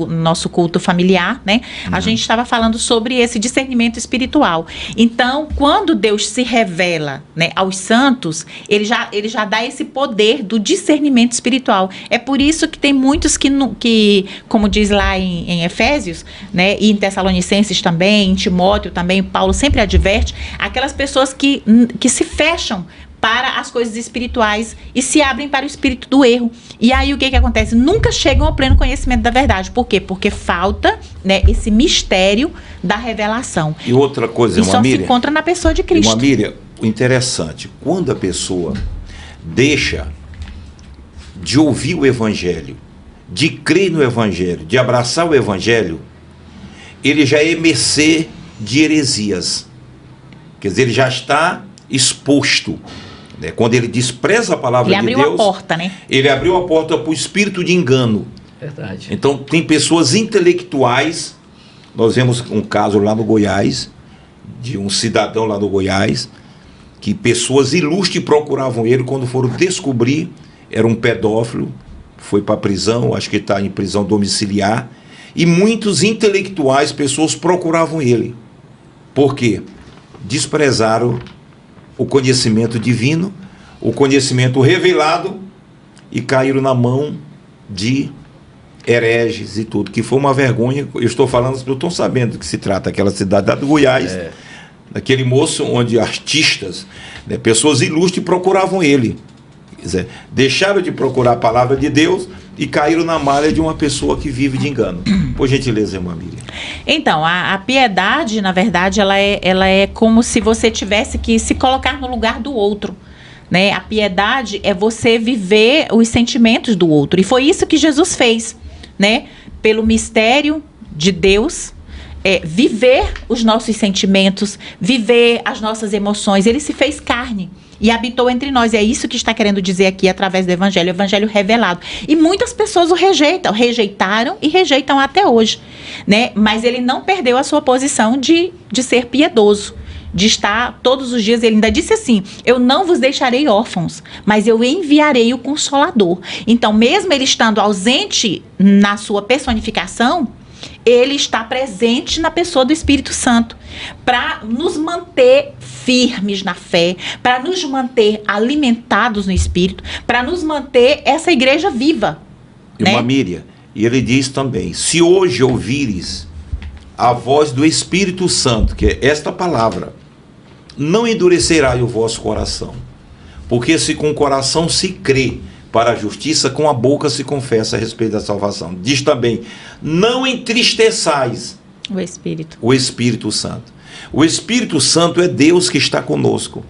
nosso culto familiar, né? A gente estava falando sobre esse discernimento espiritual. Então, quando Deus se revela, né, aos santos, ele já dá esse poder do discernimento espiritual. É por isso que tem muitos que como diz lá em Efésios, né? E em Tessalonicenses também, em Timóteo também, Paulo sempre adverte, aquelas pessoas que se fecham para as coisas espirituais e se abrem para o espírito do erro. E aí o que acontece? Nunca chegam ao pleno conhecimento da verdade. Por quê? Porque falta, né, esse mistério da revelação. E outra coisa, irmã Miriam, se encontra na pessoa de Cristo. Irmã Miriam, o interessante, quando a pessoa deixa de ouvir o evangelho, de crer no evangelho, de abraçar o evangelho, ele já é mercê de heresias. Quer dizer, ele já está exposto, né? Quando ele despreza a palavra de Deus, ele abriu a porta, né? Ele abriu a porta para o espírito de engano. Verdade. Então, tem pessoas intelectuais. Nós vemos um caso lá no Goiás, de um cidadão lá no Goiás, que pessoas ilustres procuravam ele, quando foram descobrir, era um pedófilo, foi para a prisão, acho que está em prisão domiciliar, e muitos intelectuais, pessoas procuravam ele. Por quê? Desprezaram o conhecimento divino, o conhecimento revelado, e caíram na mão de hereges e tudo, que foi uma vergonha. Eu estou falando, eu estou sabendo que se trata daquela cidade do Goiás, daquele moço onde artistas, né, pessoas ilustres procuravam ele. Quer dizer, deixaram de procurar a palavra de Deus e caíram na malha de uma pessoa que vive de engano. Por gentileza, irmã Miriam. Então, a piedade, na verdade, ela é como se você tivesse que se colocar no lugar do outro, né? A piedade é você viver os sentimentos do outro. E foi isso que Jesus fez, né? Pelo mistério de Deus, viver os nossos sentimentos, viver as nossas emoções. Ele se fez carne e habitou entre nós. E é isso que está querendo dizer aqui através do Evangelho, o Evangelho revelado. E muitas pessoas o rejeitaram e rejeitam até hoje, né? Mas ele não perdeu a sua posição de ser piedoso, de estar todos os dias. Ele ainda disse assim: eu não vos deixarei órfãos, mas eu enviarei o Consolador. Então, mesmo ele estando ausente na sua personificação, ele está presente na pessoa do Espírito Santo para nos manter firmes na fé, para nos manter alimentados no Espírito, para nos manter essa igreja viva. Irmã Miriam, e ele diz também: se hoje ouvires a voz do Espírito Santo, que é esta palavra, não endurecerá o vosso coração, porque se com o coração se crê para a justiça, com a boca se confessa a respeito da salvação. Diz também: não entristeçais o Espírito Santo. O Espírito Santo é Deus que está conosco,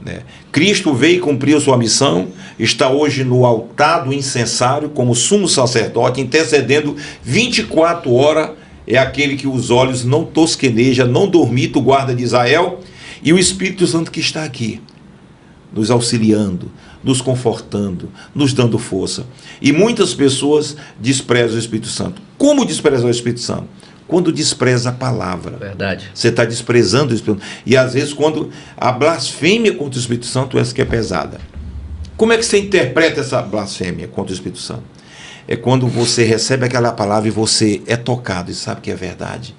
né? Cristo veio e cumpriu sua missão, está hoje no altar do incensário como sumo sacerdote, intercedendo 24 horas, é aquele que os olhos não tosqueneja, não dormita, o guarda de Israel, e o Espírito Santo que está aqui, nos auxiliando, nos confortando, nos dando força. E muitas pessoas desprezam o Espírito Santo. Como desprezar o Espírito Santo? Quando despreza a palavra. Verdade. Você está desprezando o Espírito Santo. E às vezes quando a blasfêmia contra o Espírito Santo, essa que é pesada. Como é que você interpreta essa blasfêmia contra o Espírito Santo? É quando você recebe aquela palavra e você é tocado e sabe que é verdade.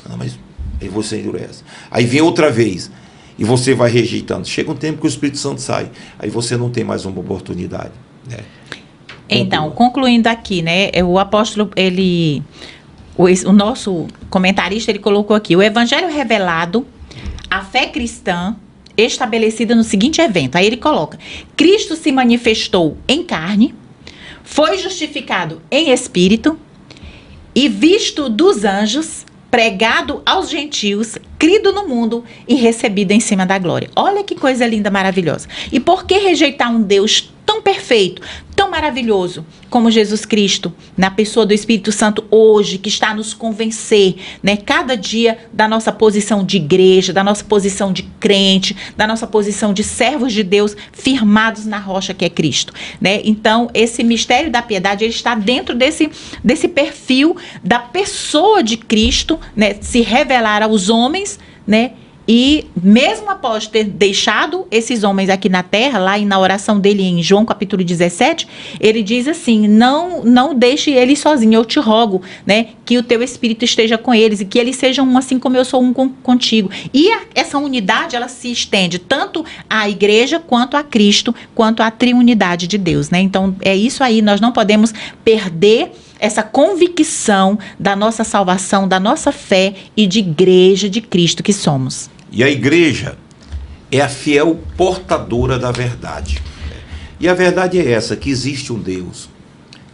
Não, mas aí você endurece. Aí vem outra vez e você vai rejeitando. Chega um tempo que o Espírito Santo sai. Aí você não tem mais uma oportunidade, né? Então, concluindo aqui, né? O apóstolo, o nosso comentarista, ele colocou aqui: o Evangelho revelado, a fé cristã estabelecida no seguinte evento. Aí ele coloca: Cristo se manifestou em carne, foi justificado em espírito e visto dos anjos, pregado aos gentios, crido no mundo e recebido em cima da glória. Olha que coisa linda, maravilhosa. E por que rejeitar um Deus tão perfeito, tão maravilhoso como Jesus Cristo, na pessoa do Espírito Santo hoje, que está a nos convencer, né, cada dia, da nossa posição de igreja, da nossa posição de crente, da nossa posição de servos de Deus, firmados na rocha que é Cristo, né? Então, esse mistério da piedade, ele está dentro desse perfil da pessoa de Cristo, né, se revelar aos homens, né? E mesmo após ter deixado esses homens aqui na terra, lá na oração dele em João capítulo 17, ele diz assim: não deixe eles sozinhos, eu te rogo, né, que o teu Espírito esteja com eles e que eles sejam um assim como eu sou um contigo. E essa unidade, ela se estende tanto à igreja, quanto a Cristo, quanto à triunidade de Deus, né? Então é isso aí, nós não podemos perder essa convicção da nossa salvação, da nossa fé e de igreja de Cristo que somos. E a igreja é a fiel portadora da verdade. E a verdade é essa, que existe um Deus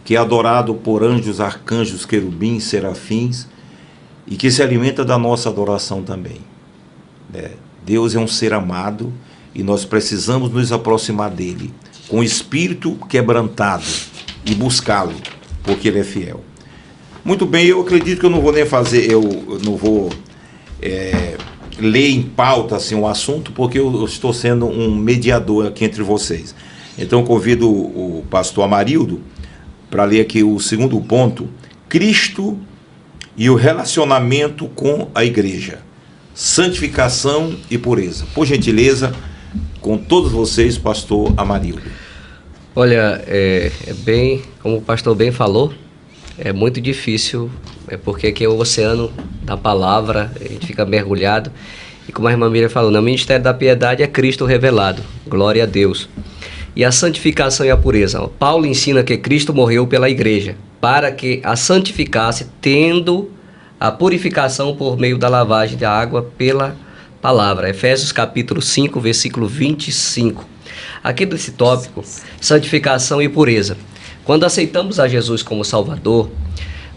que é adorado por anjos, arcanjos, querubins, serafins, e que se alimenta da nossa adoração também. Deus é um ser amado e nós precisamos nos aproximar dele com o espírito quebrantado e buscá-lo, porque ele é fiel. Muito bem, eu acredito que eu não vou nem fazer, eu não vou ler em pauta assim, um assunto, porque eu estou sendo um mediador aqui entre vocês. Então eu convido o pastor Amarildo para ler aqui o segundo ponto: Cristo e o relacionamento com a igreja, santificação e pureza. Por gentileza, com todos vocês, pastor Amarildo. Olha, bem, como o pastor bem falou, é muito difícil, porque aqui é o oceano da palavra, a gente fica mergulhado. E como a irmã Miriam falou, no ministério da piedade é Cristo revelado, glória a Deus. E a santificação e a pureza. Paulo ensina que Cristo morreu pela igreja, para que a santificasse, tendo a purificação por meio da lavagem da água pela palavra. Efésios capítulo 5, versículo 25. Aqui desse tópico, santificação e pureza. Quando aceitamos a Jesus como Salvador,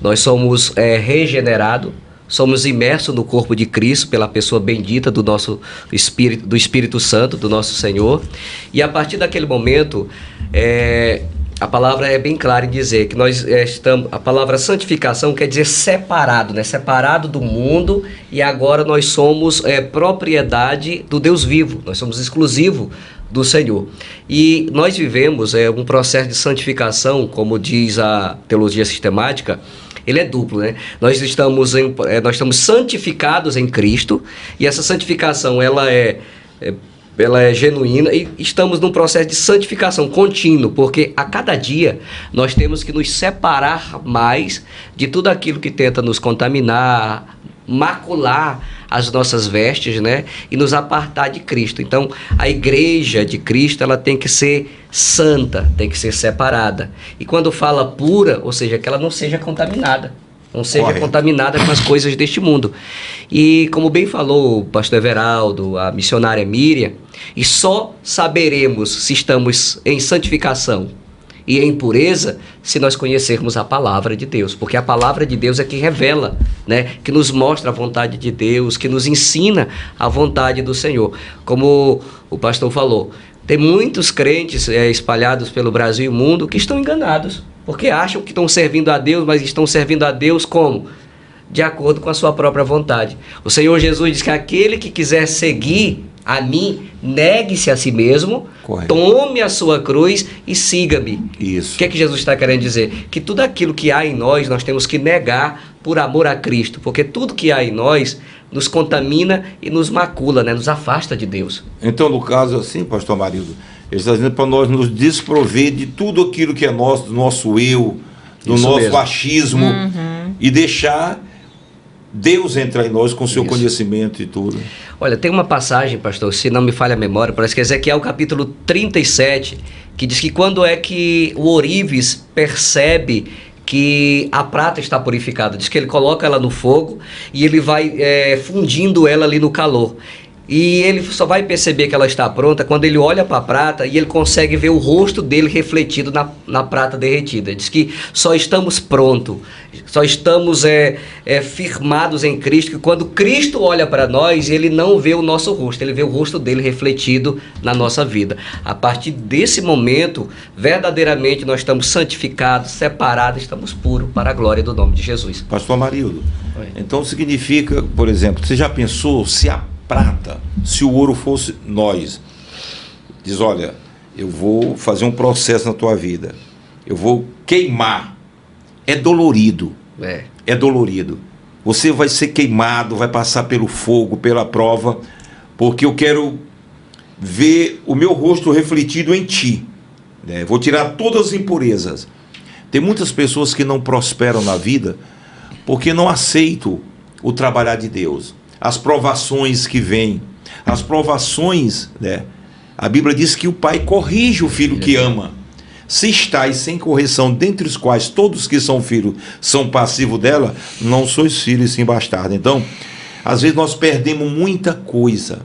nós somos regenerados, somos imersos no corpo de Cristo pela pessoa bendita do nosso Espírito, do Espírito Santo, do nosso Senhor. E a partir daquele momento, a palavra é bem clara em dizer que nós estamos... A palavra santificação quer dizer separado, né? Separado do mundo, e agora nós somos propriedade do Deus vivo. Nós somos exclusivo do Senhor. E nós vivemos um processo de santificação, como diz a teologia sistemática. Ele é duplo, né? Nós estamos santificados em Cristo, e essa santificação ela é genuína, e estamos num processo de santificação contínuo, porque a cada dia nós temos que nos separar mais de tudo aquilo que tenta nos contaminar, macular as nossas vestes, né? E nos apartar de Cristo. Então, a igreja de Cristo, ela tem que ser santa, tem que ser separada. E quando fala pura, ou seja, que ela não seja contaminada. Não seja contaminada com as coisas deste mundo. E como bem falou o pastor Everaldo, a missionária Miriam, e só saberemos se estamos em santificação e em pureza se nós conhecermos a palavra de Deus. Porque a palavra de Deus é que revela, né? Que nos mostra a vontade de Deus, que nos ensina a vontade do Senhor. Como o pastor falou, tem muitos crentes espalhados pelo Brasil e mundo que estão enganados. Porque acham que estão servindo a Deus, mas estão servindo a Deus como? De acordo com a sua própria vontade. O Senhor Jesus diz que aquele que quiser seguir a mim, negue-se a si mesmo, correto, tome a sua cruz e siga-me. Isso. O que é que Jesus está querendo dizer? Que tudo aquilo que há em nós temos que negar por amor a Cristo. Porque tudo que há em nós nos contamina e nos macula, né? Nos afasta de Deus. Então, no caso assim, pastor Amarildo, ele está dizendo para nós nos desprover de tudo aquilo que é nosso, do nosso eu, do isso nosso mesmo, achismo, e deixar Deus entrar em nós com o seu conhecimento e tudo. Olha, tem uma passagem, pastor, se não me falha a memória, parece que é Ezequiel capítulo 37, que diz que quando é que o ourives percebe que a prata está purificada, diz que ele coloca ela no fogo e ele vai fundindo ela ali no calor. E ele só vai perceber que ela está pronta quando ele olha para a prata e ele consegue ver o rosto dele refletido na prata derretida. Diz que só estamos prontos, só estamos firmados em Cristo, que quando Cristo olha para nós, ele não vê o nosso rosto, ele vê o rosto dele refletido na nossa vida. A partir desse momento, verdadeiramente nós estamos santificados, separados, estamos puros para a glória do nome de Jesus. Pastor Amarildo, então significa, por exemplo, você já pensou se a prata, se o ouro fosse nós, diz, olha, eu vou fazer um processo na tua vida, eu vou queimar, é dolorido, é dolorido, você vai ser queimado, vai passar pelo fogo, pela prova, porque eu quero ver o meu rosto refletido em ti, né? Vou tirar todas as impurezas. Tem muitas pessoas que não prosperam na vida porque não aceitam o trabalhar de Deus. As provações que vêm, as provações, né? A Bíblia diz que o pai corrige o filho que ama. Se estáis sem correção, dentre os quais todos que são filhos são passivos dela, não sois filhos sim bastardo. Então, às vezes nós perdemos muita coisa,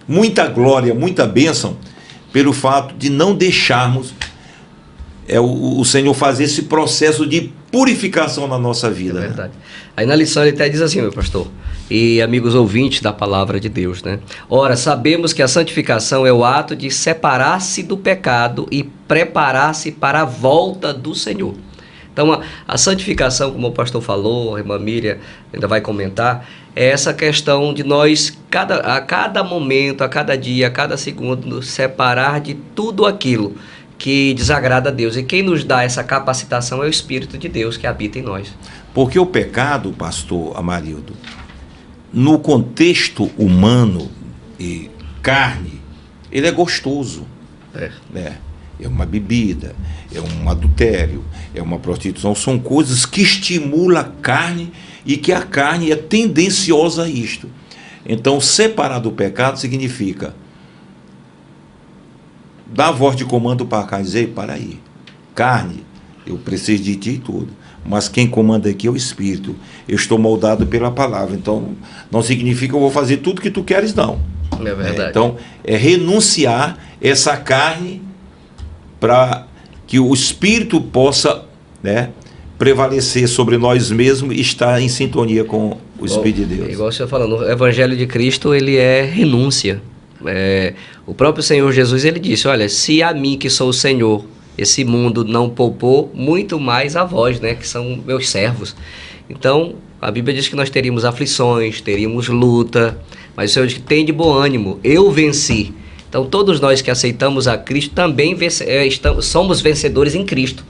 muita glória, muita bênção, pelo fato de não deixarmos o Senhor fazer esse processo de purificação na nossa vida. É verdade. Aí na lição ele até diz assim, meu pastor, e amigos ouvintes da palavra de Deus, né? Ora, sabemos que a santificação é o ato de separar-se do pecado e preparar-se para a volta do Senhor. Então, a santificação, como o pastor falou, a irmã Miriam ainda vai comentar, é essa questão de nós, a cada momento, a cada dia, a cada segundo, nos separar de tudo aquilo que desagrada a Deus. E quem nos dá essa capacitação é o Espírito de Deus que habita em nós. Porque o pecado, pastor Amarildo, no contexto humano e carne, ele é gostoso. É uma bebida, é um adultério, é uma prostituição. São coisas que estimulam a carne e que a carne é tendenciosa a isto. Então, separar do pecado significa dar a voz de comando para a carne, dizer, para aí, carne, eu preciso de ti e tudo, mas quem comanda aqui é o Espírito, eu estou moldado pela palavra, então não significa que eu vou fazer tudo que tu queres, não. É verdade. Então, é renunciar essa carne para que o Espírito possa, né, prevalecer sobre nós mesmos e estar em sintonia com o Espírito de Deus. Igual você falando, o Evangelho de Cristo, ele é renúncia. O próprio Senhor Jesus, ele disse, olha, se a mim que sou o Senhor esse mundo não poupou, muito mais a vós, né, que são meus servos. Então, a Bíblia diz que nós teríamos aflições, teríamos luta, mas o Senhor diz que tem de bom ânimo, eu venci. Então, todos nós que aceitamos a Cristo também somos vencedores em Cristo,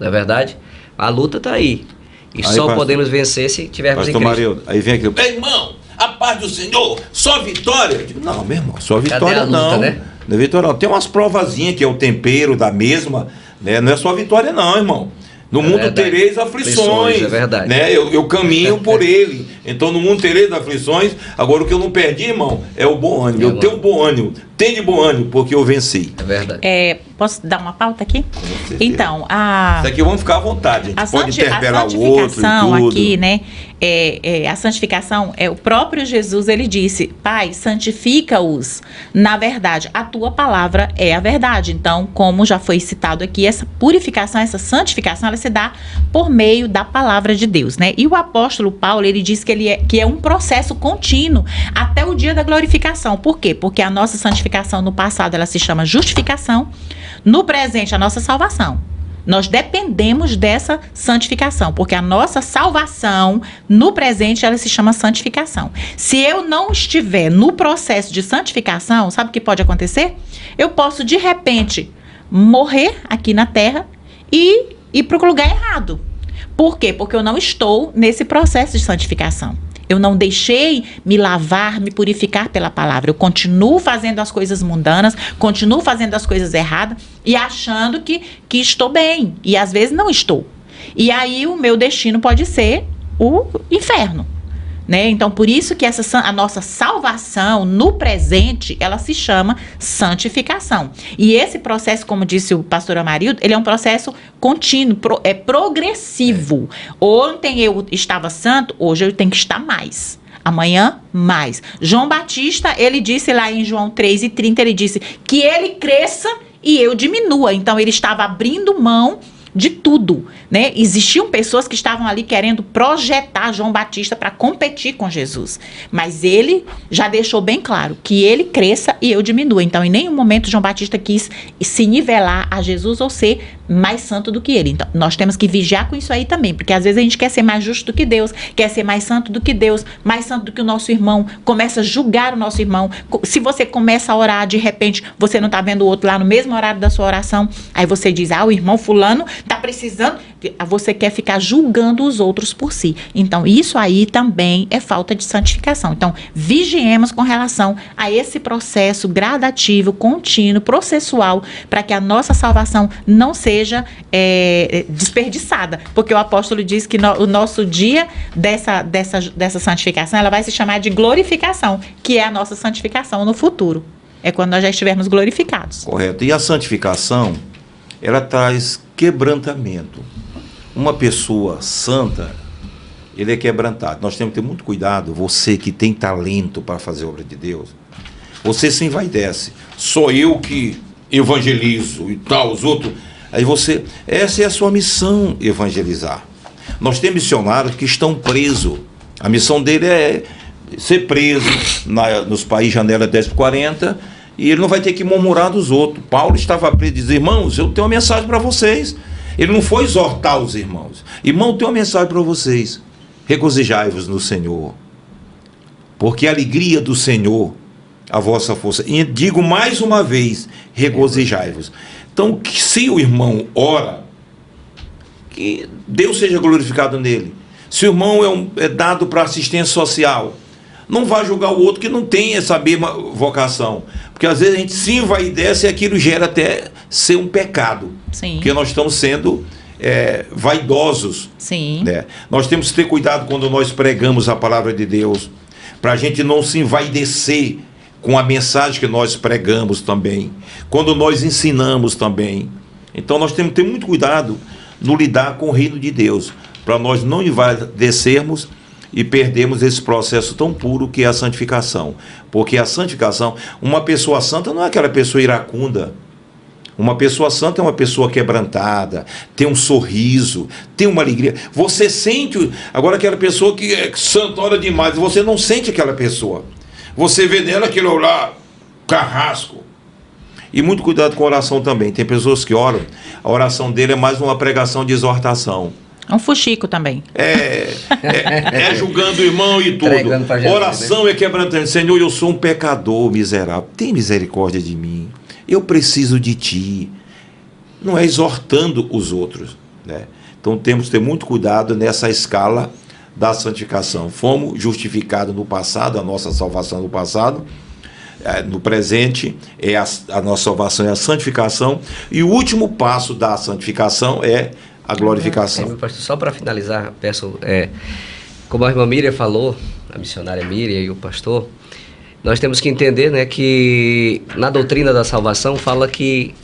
não é verdade? A luta está aí. E aí, só podemos vencer se tivermos Pastor em Cristo. Marildo, aí vem aquele, ei, irmão, a paz do Senhor, só vitória. Eu digo, não, meu irmão, só vitória a luta, não. Né? Não é vitória não. Tem umas provazinhas que é o tempero da mesma, né? Não é só vitória não, irmão. No mundo verdade. Tereis aflições, É verdade. né? Eu caminho por ele. Então no mundo tereis aflições. Agora o que eu não perdi, irmão, é o bom ânimo. Eu tenho bom ânimo. Tem de bom ânimo porque eu venci. É verdade. Posso dar uma pauta aqui? Então, isso aqui vamos ficar à vontade. A gente pode interpelar o outro e tudo. Aqui, né? A santificação, o próprio Jesus, ele disse, Pai, santifica-os na verdade. A tua palavra é a verdade. Então, como já foi citado aqui, essa purificação, essa santificação, ela se dá por meio da palavra de Deus, né? E o apóstolo Paulo, ele diz que é um processo contínuo até o dia da glorificação. Por quê? Porque a nossa santificação no passado, ela se chama justificação. No presente, a nossa salvação. Nós dependemos dessa santificação, porque a nossa salvação, no presente, ela se chama santificação. Se eu não estiver no processo de santificação, sabe o que pode acontecer? Eu posso, de repente, morrer aqui na terra e ir para o lugar errado. Por quê? Porque eu não estou nesse processo de santificação. Eu não deixei me lavar, me purificar pela palavra. Eu continuo fazendo as coisas mundanas, continuo fazendo as coisas erradas e achando que estou bem. E às vezes não estou. E aí o meu destino pode ser o inferno. Né? Então, por isso que a nossa salvação no presente, ela se chama santificação. E esse processo, como disse o pastor Amarildo, ele é um processo contínuo, progressivo. Ontem eu estava santo, hoje eu tenho que estar mais. Amanhã, mais. João Batista, ele disse lá em João 3:30, ele disse que ele cresça e eu diminua. Então, ele estava abrindo mão de tudo, né? Existiam pessoas que estavam ali querendo projetar João Batista para competir com Jesus, mas ele já deixou bem claro que ele cresça e eu diminua. Então, em nenhum momento João Batista quis se nivelar a Jesus ou ser mais santo do que ele. Então, nós temos que vigiar com isso aí também, porque às vezes a gente quer ser mais justo do que Deus, quer ser mais santo do que Deus, mais santo do que o nosso irmão, começa a julgar o nosso irmão. Se você começa a orar, de repente, você não está vendo o outro lá no mesmo horário da sua oração, aí você diz, o irmão fulano está precisando, você quer ficar julgando os outros por si. Então, isso aí também é falta de santificação. Então, vigiemos com relação a esse processo gradativo, contínuo, processual, para que a nossa salvação não seja desperdiçada. Porque o apóstolo diz que o nosso dia dessa santificação, ela vai se chamar de glorificação, que é a nossa santificação no futuro. É quando nós já estivermos glorificados. Correto. E a santificação, ela traz quebrantamento. Uma pessoa santa, ele é quebrantado. Nós temos que ter muito cuidado, você que tem talento para fazer a obra de Deus, você se envaidece. Sou eu que evangelizo e tal, os outros. Aí essa é a sua missão, evangelizar. Nós temos missionários que estão presos. A missão dele é ser preso nos países janela 10/40, e ele não vai ter que murmurar dos outros. Paulo estava preso e dizia, irmãos, eu tenho uma mensagem para vocês. Ele não foi exortar os irmãos. Irmão, eu tenho uma mensagem para vocês. Regozijai-vos no Senhor, porque a alegria do Senhor, a vossa força. E digo mais uma vez, regozijai-vos. Então, se o irmão ora, que Deus seja glorificado nele. Se o irmão é dado para assistência social, não vá julgar o outro que não tem essa mesma vocação. Porque às vezes a gente se envaidece e aquilo gera até ser um pecado. Sim. Porque nós estamos sendo vaidosos. Sim. Né? Nós temos que ter cuidado quando nós pregamos a palavra de Deus, para a gente não se envaidecer com a mensagem que nós pregamos também, quando nós ensinamos também. Então nós temos que ter muito cuidado no lidar com o reino de Deus, para nós não envaidecermos e perdermos esse processo tão puro que é a santificação. Porque a santificação, uma pessoa santa não é aquela pessoa iracunda. Uma pessoa santa é uma pessoa quebrantada, tem um sorriso, tem uma alegria. Você sente, agora aquela pessoa que é santa, ora demais, você não sente aquela pessoa. Você vê nela aquele olhar carrasco. E muito cuidado com a oração também. Tem pessoas que oram, a oração dele é mais uma pregação de exortação. Um fuxico também. É julgando o irmão e tudo. Jesus, Oração, né? É quebrantando. Senhor, eu sou um pecador miserável. Tem misericórdia de mim. Eu preciso de ti. Não é exortando os outros, né? Então temos que ter muito cuidado nessa escala da santificação. Fomos justificados no passado, a nossa salvação no passado. No presente, a nossa salvação é a santificação. E o último passo da santificação é a glorificação. Meu pastor, só para finalizar, peço, como a irmã Miriam falou, a missionária Miriam e o pastor, nós temos que entender, né, que na doutrina da salvação fala que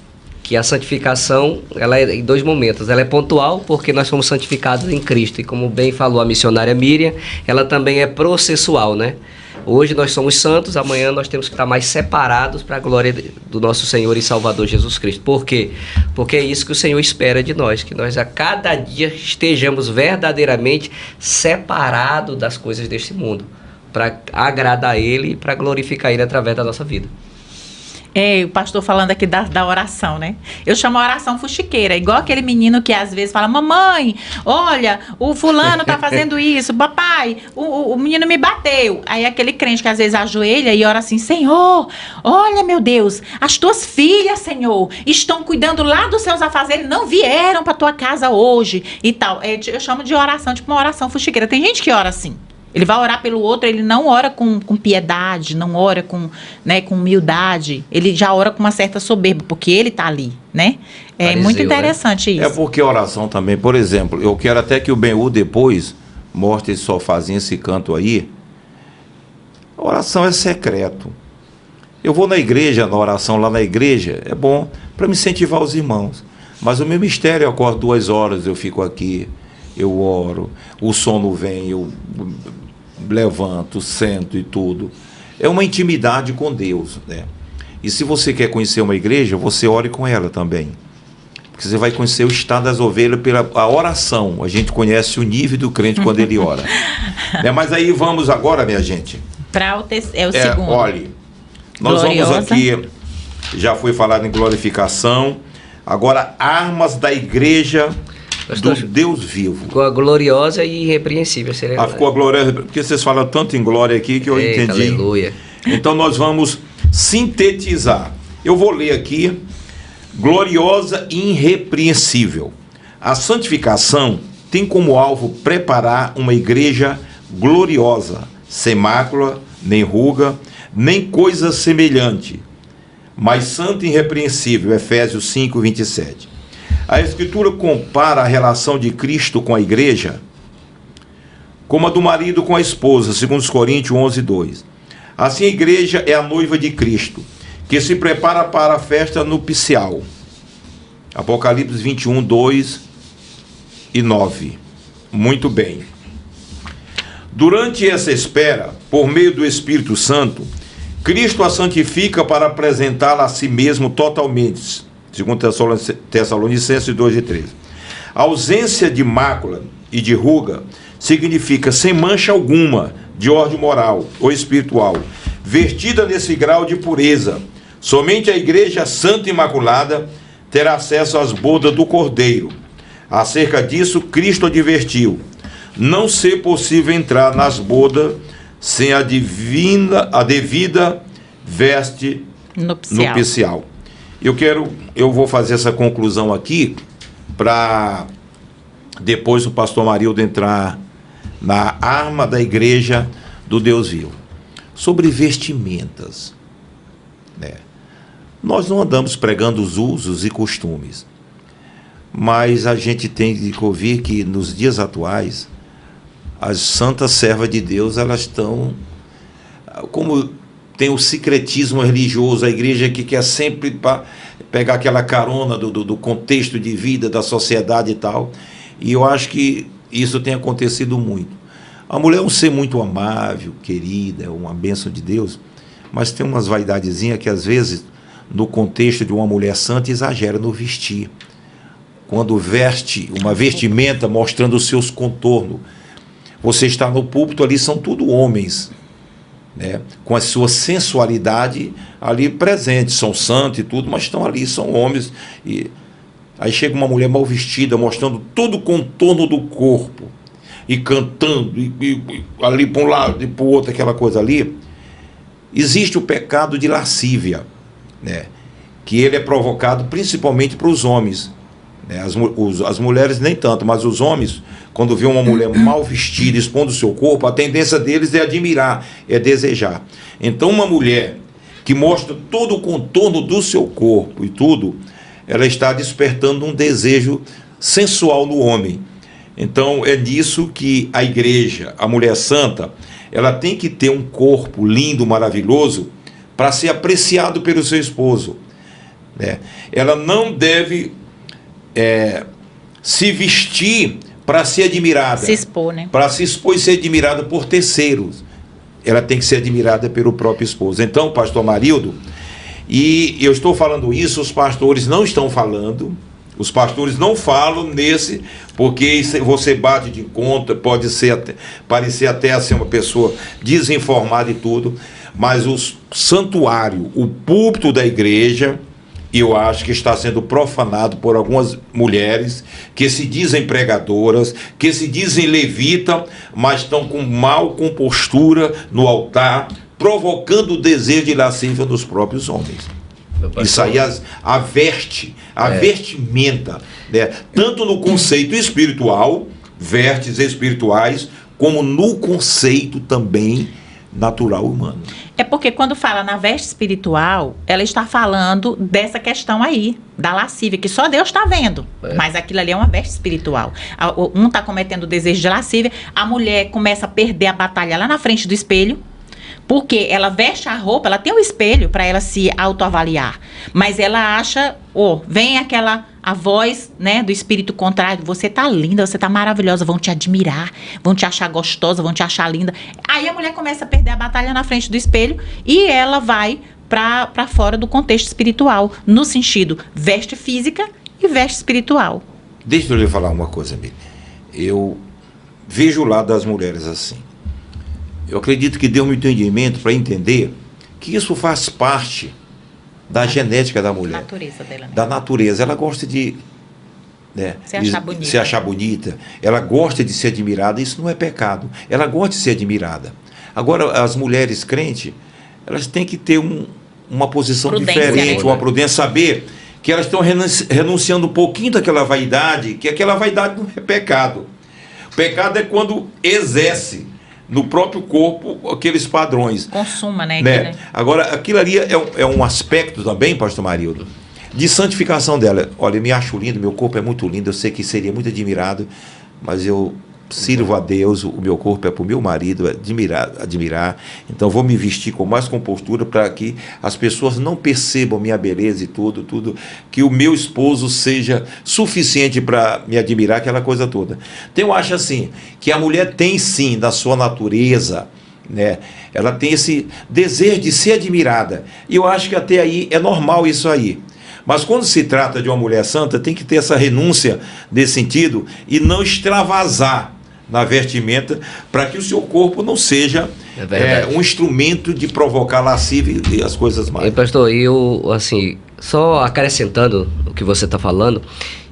a santificação, ela é em 2 momentos. Ela é pontual porque nós somos santificados em Cristo, e como bem falou a missionária Miriam, ela também é processual, né? Hoje nós somos santos, amanhã nós temos que estar mais separados para a glória do nosso Senhor e Salvador Jesus Cristo. Por quê? Porque é isso que o Senhor espera de nós, que nós a cada dia estejamos verdadeiramente separados das coisas deste mundo, para agradar Ele e para glorificar Ele através da nossa vida. O pastor falando aqui da oração, né? Eu chamo a oração fuxiqueira, igual aquele menino que às vezes fala: mamãe, olha, o fulano tá fazendo isso, papai, o menino me bateu. Aí aquele crente que às vezes ajoelha e ora assim: Senhor, olha, meu Deus, as tuas filhas, Senhor, estão cuidando lá dos seus afazeres, não vieram pra tua casa hoje e tal. Eu chamo de oração, tipo uma oração fuxiqueira. Tem gente que ora assim. Ele vai orar pelo outro, ele não ora com piedade, não ora com humildade, ele já ora com uma certa soberba, porque ele está ali, né? É fariseu, muito interessante, né? Isso. É porque a oração também, por exemplo, eu quero até que o Ben-Hur depois mostre esse sofazinho, esse canto aí. A oração é secreto. Eu vou na igreja, na oração lá na igreja, é bom para me incentivar os irmãos. Mas o meu mistério, eu acordo 2 horas, eu fico aqui, eu oro, o sono vem, eu levanto, sento e tudo. É uma intimidade com Deus, né? E se você quer conhecer uma igreja, você ore com ela também. Porque você vai conhecer o estado das ovelhas pela a oração. A gente conhece o nível do crente quando ele ora. Mas aí vamos agora, minha gente. Para o segundo. Olhe, nós gloriosa. Vamos aqui, já foi falado em glorificação. Agora, armas da igreja do Deus vivo. Ficou a gloriosa e irrepreensível. Ficou a gloriosa, porque vocês falam tanto em glória aqui que eu entendi. Aleluia. Então nós vamos sintetizar. Eu vou ler aqui: gloriosa e irrepreensível. A santificação tem como alvo preparar uma igreja gloriosa, sem mácula, nem ruga, nem coisa semelhante, mas santa e irrepreensível. Efésios 5, 27. A Escritura compara a relação de Cristo com a igreja como a do marido com a esposa, segundo Coríntios 11, 2. Assim, a igreja é a noiva de Cristo, que se prepara para a festa nupcial. Apocalipse 21, 2 e 9. Muito bem. Durante essa espera, por meio do Espírito Santo, Cristo a santifica para apresentá-la a si mesmo totalmente. Segundo Tessalonicenses 2 e 13. A ausência de mácula e de ruga significa sem mancha alguma de ordem moral ou espiritual, vertida nesse grau de pureza. Somente a igreja santa e imaculada terá acesso às bodas do Cordeiro. Acerca disso, Cristo advertiu: não ser possível entrar nas bodas sem a devida veste nupcial. Eu vou fazer essa conclusão aqui para depois o pastor Marildo entrar na arma da igreja do Deus vivo. Sobre vestimentas, né? Nós não andamos pregando os usos e costumes, mas a gente tem que ouvir que nos dias atuais as santas servas de Deus, elas estão como tem o secretismo religioso, a igreja que quer sempre pegar aquela carona do contexto de vida, da sociedade e tal. E eu acho que isso tem acontecido muito. A mulher é um ser muito amável, querida, é uma bênção de Deus, mas tem umas vaidadezinhas que às vezes, no contexto de uma mulher santa, exagera no vestir. Quando veste uma vestimenta mostrando os seus contornos. Você está no púlpito, ali são tudo homens. né, com a sua sensualidade ali presente, são santos e tudo, mas estão ali, são homens. E aí chega uma mulher mal vestida, mostrando todo o contorno do corpo, e cantando, e ali para um lado e para o outro, aquela coisa ali. Existe o pecado de lascívia, né, que ele é provocado principalmente para os homens, né, as mulheres nem tanto, mas os homens, quando vê uma mulher mal vestida, expondo o seu corpo, a tendência deles é admirar, é desejar. Então uma mulher que mostra todo o contorno do seu corpo e tudo, ela está despertando um desejo sensual no homem. Então é nisso que a igreja, a mulher santa, ela tem que ter um corpo lindo, maravilhoso, para ser apreciado pelo seu esposo, né? Ela não deve se vestir para ser admirada. Se expor, né? Para se expor e ser admirada por terceiros. Ela tem que ser admirada pelo próprio esposo. Então, pastor Marildo, e eu estou falando isso, os pastores não estão falando, os pastores não falam nesse, porque você bate de conta, pode ser parecer até assim uma pessoa desinformada e tudo, mas o santuário, o púlpito da igreja, eu acho que está sendo profanado por algumas mulheres que se dizem pregadoras, que se dizem levita, mas estão com mal compostura no altar, provocando o desejo de lascívia nos próprios homens. Isso aí a vestimenta, né? Tanto no conceito espiritual, vestes espirituais, como no conceito também natural humano. É porque quando fala na veste espiritual, ela está falando dessa questão aí, da lascívia, que só Deus está vendo. Mas aquilo ali é uma veste espiritual. Um está cometendo o desejo de lascívia, a mulher começa a perder a batalha lá na frente do espelho, porque ela veste a roupa, ela tem um espelho para ela se autoavaliar, mas ela acha, vem a voz, né, do espírito contrário, você tá linda, você tá maravilhosa, vão te admirar, vão te achar gostosa, vão te achar linda. Aí a mulher começa a perder a batalha na frente do espelho e ela vai para fora do contexto espiritual, no sentido veste física e veste espiritual. Deixa eu lhe falar uma coisa, amigo. Eu vejo o lado das mulheres assim. Eu acredito que deu um entendimento para entender que isso faz parte da genética da mulher. Natureza dela, né? Da natureza. Ela gosta de se achar bonita. Ela gosta de ser admirada. Isso não é pecado. Ela gosta de ser admirada. Agora, as mulheres crentes, elas têm que ter uma posição diferente, né? Uma prudência, saber que elas estão renunciando um pouquinho daquela vaidade, que aquela vaidade não é pecado. O pecado é quando exerce no próprio corpo aqueles padrões. Consuma, né? Agora, aquilo ali é um aspecto também, pastor Marildo, de santificação dela. Olha, eu me acho lindo, meu corpo é muito lindo, eu sei que seria muito admirado, mas eu sirvo a Deus, o meu corpo é para o meu marido admirar, então vou me vestir com mais compostura para que as pessoas não percebam minha beleza e tudo, que o meu esposo seja suficiente para me admirar, aquela coisa toda. Então eu acho assim, que a mulher tem sim, da sua natureza, né, ela tem esse desejo de ser admirada, e eu acho que até aí é normal isso aí. Mas quando se trata de uma mulher santa, tem que ter essa renúncia desse sentido e não extravasar na vestimenta, para que o seu corpo não seja um instrumento de provocar lascívia e as coisas mais. E pastor, eu assim, só acrescentando o que você está falando,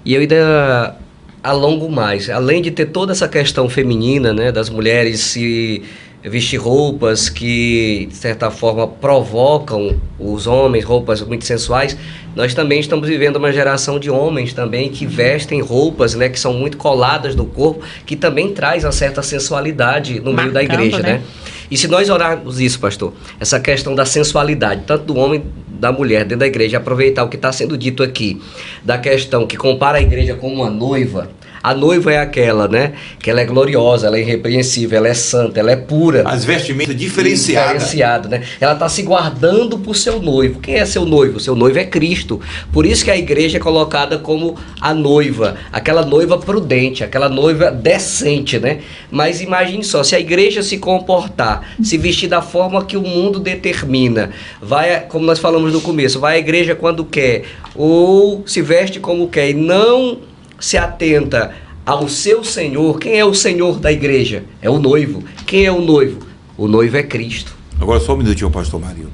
e eu ainda alongo mais, além de ter toda essa questão feminina, né, das mulheres se vestir roupas que, de certa forma, provocam os homens, roupas muito sensuais, nós também estamos vivendo uma geração de homens também que vestem roupas, né, que são muito coladas no corpo, que também traz uma certa sensualidade no meio da igreja, né? E se nós orarmos isso, pastor, essa questão da sensualidade, tanto do homem, da mulher, dentro da igreja, aproveitar o que está sendo dito aqui, da questão que compara a igreja com uma noiva. A noiva é aquela, né? Que ela é gloriosa, ela é irrepreensível, ela é santa, ela é pura. As vestimentas diferenciadas. Diferenciado, né? Ela está se guardando por seu noivo. Quem é seu noivo? Seu noivo é Cristo. Por isso que a igreja é colocada como a noiva. Aquela noiva prudente, aquela noiva decente, né? Mas imagine só, se a igreja se comportar, se vestir da forma que o mundo determina, vai, como nós falamos no começo, vai à igreja quando quer, ou se veste como quer e não se atenta ao seu Senhor. Quem é o Senhor da igreja? É o noivo. Quem é o noivo? O noivo é Cristo. Agora só um minutinho, pastor Marinho.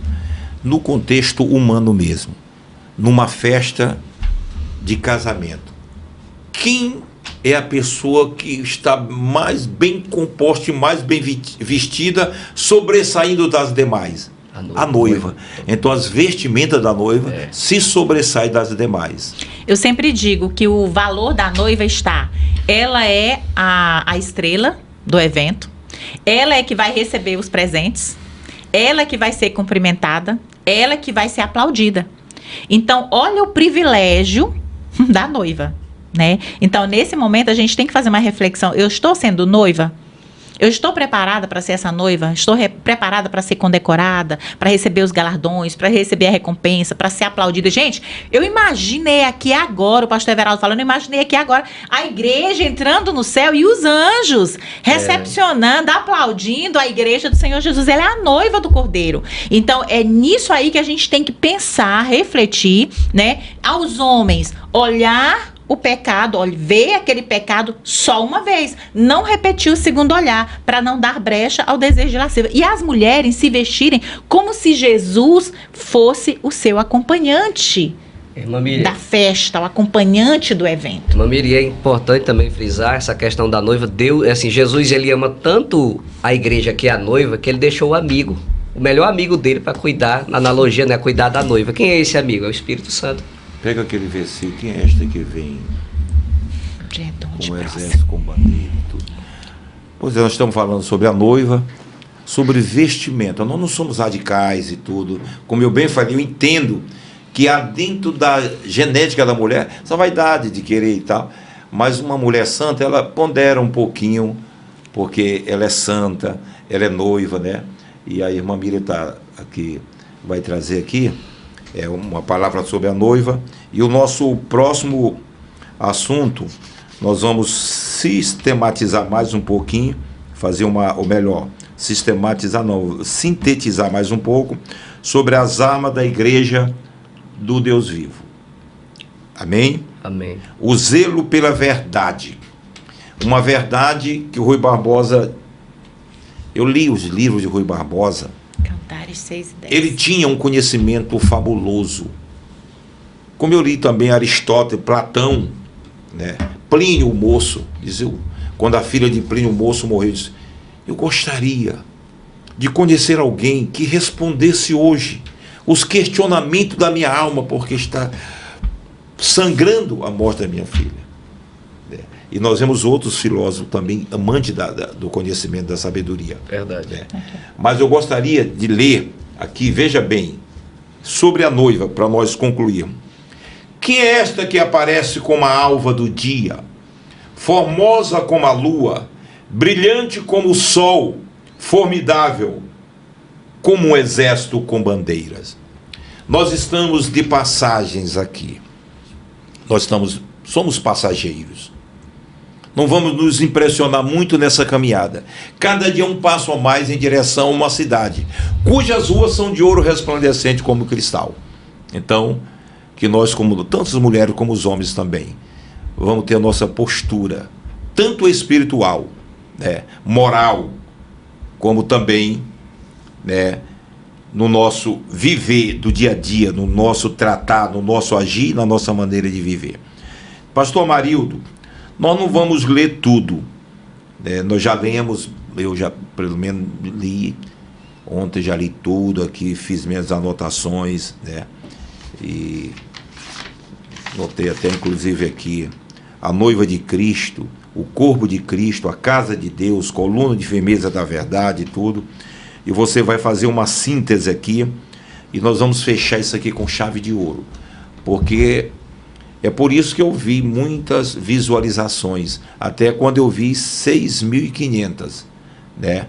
No contexto humano mesmo, numa festa de casamento, quem é a pessoa que está mais bem composta e mais bem vestida, sobressaindo das demais? A noiva. Então as vestimentas da noiva se sobressaem das demais. Eu sempre digo que o valor da noiva está, ela é a estrela do evento, ela é que vai receber os presentes, ela é que vai ser cumprimentada, ela é que vai ser aplaudida. Então, olha o privilégio da noiva, né? Então, nesse momento, a gente tem que fazer uma reflexão. Eu estou sendo noiva? Eu estou preparada para ser essa noiva? Estou preparada para ser condecorada, para receber os galardões, para receber a recompensa, para ser aplaudida? Gente, eu imaginei aqui agora, o pastor Everaldo falando, eu imaginei aqui agora a igreja entrando no céu e os anjos recepcionando, aplaudindo a igreja do Senhor Jesus. Ela é a noiva do Cordeiro. Então, é nisso aí que a gente tem que pensar, refletir, né? Aos homens, olhar o pecado, ver aquele pecado só uma vez, não repetir o segundo olhar, para não dar brecha ao desejo de lascívia. E as mulheres se vestirem como se Jesus fosse o seu acompanhante da festa, o acompanhante do evento. Irmã Miriam, é importante também frisar essa questão da noiva. Deus, assim, Jesus, ele ama tanto a igreja que é a noiva, que ele deixou o amigo, o melhor amigo dele para cuidar, na analogia, né, cuidar da noiva. Quem é esse amigo? É o Espírito Santo. Pega aquele versículo, quem é esta que vem com o exército, com bandeira e tudo. Pois é, nós estamos falando sobre a noiva, sobre vestimenta. Nós não somos radicais e tudo. Como eu bem falei, eu entendo que há dentro da genética da mulher essa vaidade de querer e tal. Mas uma mulher santa, ela pondera um pouquinho, porque ela é santa, ela é noiva, né? E a irmã Miriam está aqui, vai trazer aqui uma palavra sobre a noiva. E o nosso próximo assunto, nós vamos sistematizar mais um pouquinho, sintetizar mais um pouco sobre as armas da igreja do Deus vivo. Amém? Amém. O zelo pela verdade. Uma verdade que o Rui Barbosa, eu li os livros de Rui Barbosa. Cantares 6 e 10. Ele tinha um conhecimento fabuloso. Como eu li também Aristóteles, Platão, né? Plínio o Moço, quando a filha de Plínio o Moço morreu, disse: eu gostaria de conhecer alguém que respondesse hoje os questionamentos da minha alma, porque está sangrando a morte da minha filha. E nós vemos outros filósofos também amantes do conhecimento, da sabedoria. Verdade. Mas eu gostaria de ler aqui, veja bem, sobre a noiva, para nós concluirmos. Quem é esta que aparece como a alva do dia, formosa como a lua, brilhante como o sol, formidável como um exército com bandeiras? Nós estamos de passagens aqui. Somos passageiros. Não vamos nos impressionar muito nessa caminhada. Cada dia um passo a mais em direção a uma cidade, cujas ruas são de ouro resplandecente como cristal. Então, que nós, como tantas mulheres como os homens também, vamos ter a nossa postura, tanto espiritual, né, moral, como também, né, no nosso viver do dia a dia, no nosso tratar, no nosso agir, na nossa maneira de viver. Pastor Marildo, nós não vamos ler tudo, né? Nós já lemos, eu já pelo menos li, ontem já li tudo aqui, fiz minhas anotações, né? E notei até inclusive aqui a noiva de Cristo, o corpo de Cristo, a casa de Deus, coluna de firmeza da verdade e tudo. E você vai fazer uma síntese aqui e nós vamos fechar isso aqui com chave de ouro, porque é por isso que eu vi muitas visualizações, até quando eu vi 6.500, né?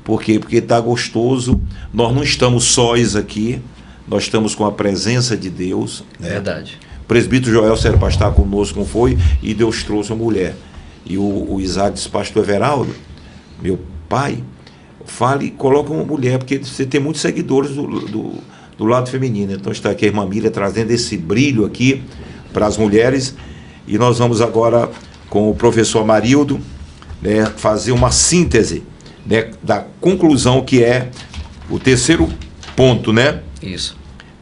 Por quê? Porque está gostoso, nós não estamos sós aqui, nós estamos com a presença de Deus, né? Verdade. O presbítero Joel era para estar conosco, não foi, e Deus trouxe uma mulher. E o Isaac disse: pastor Everaldo, meu pai, coloca uma mulher, porque você tem muitos seguidores do lado feminino. Então está aqui a irmã Miriam trazendo esse brilho aqui para as mulheres, e nós vamos agora com o professor Marildo, né, fazer uma síntese, né, da conclusão que é o terceiro ponto, né? Isso.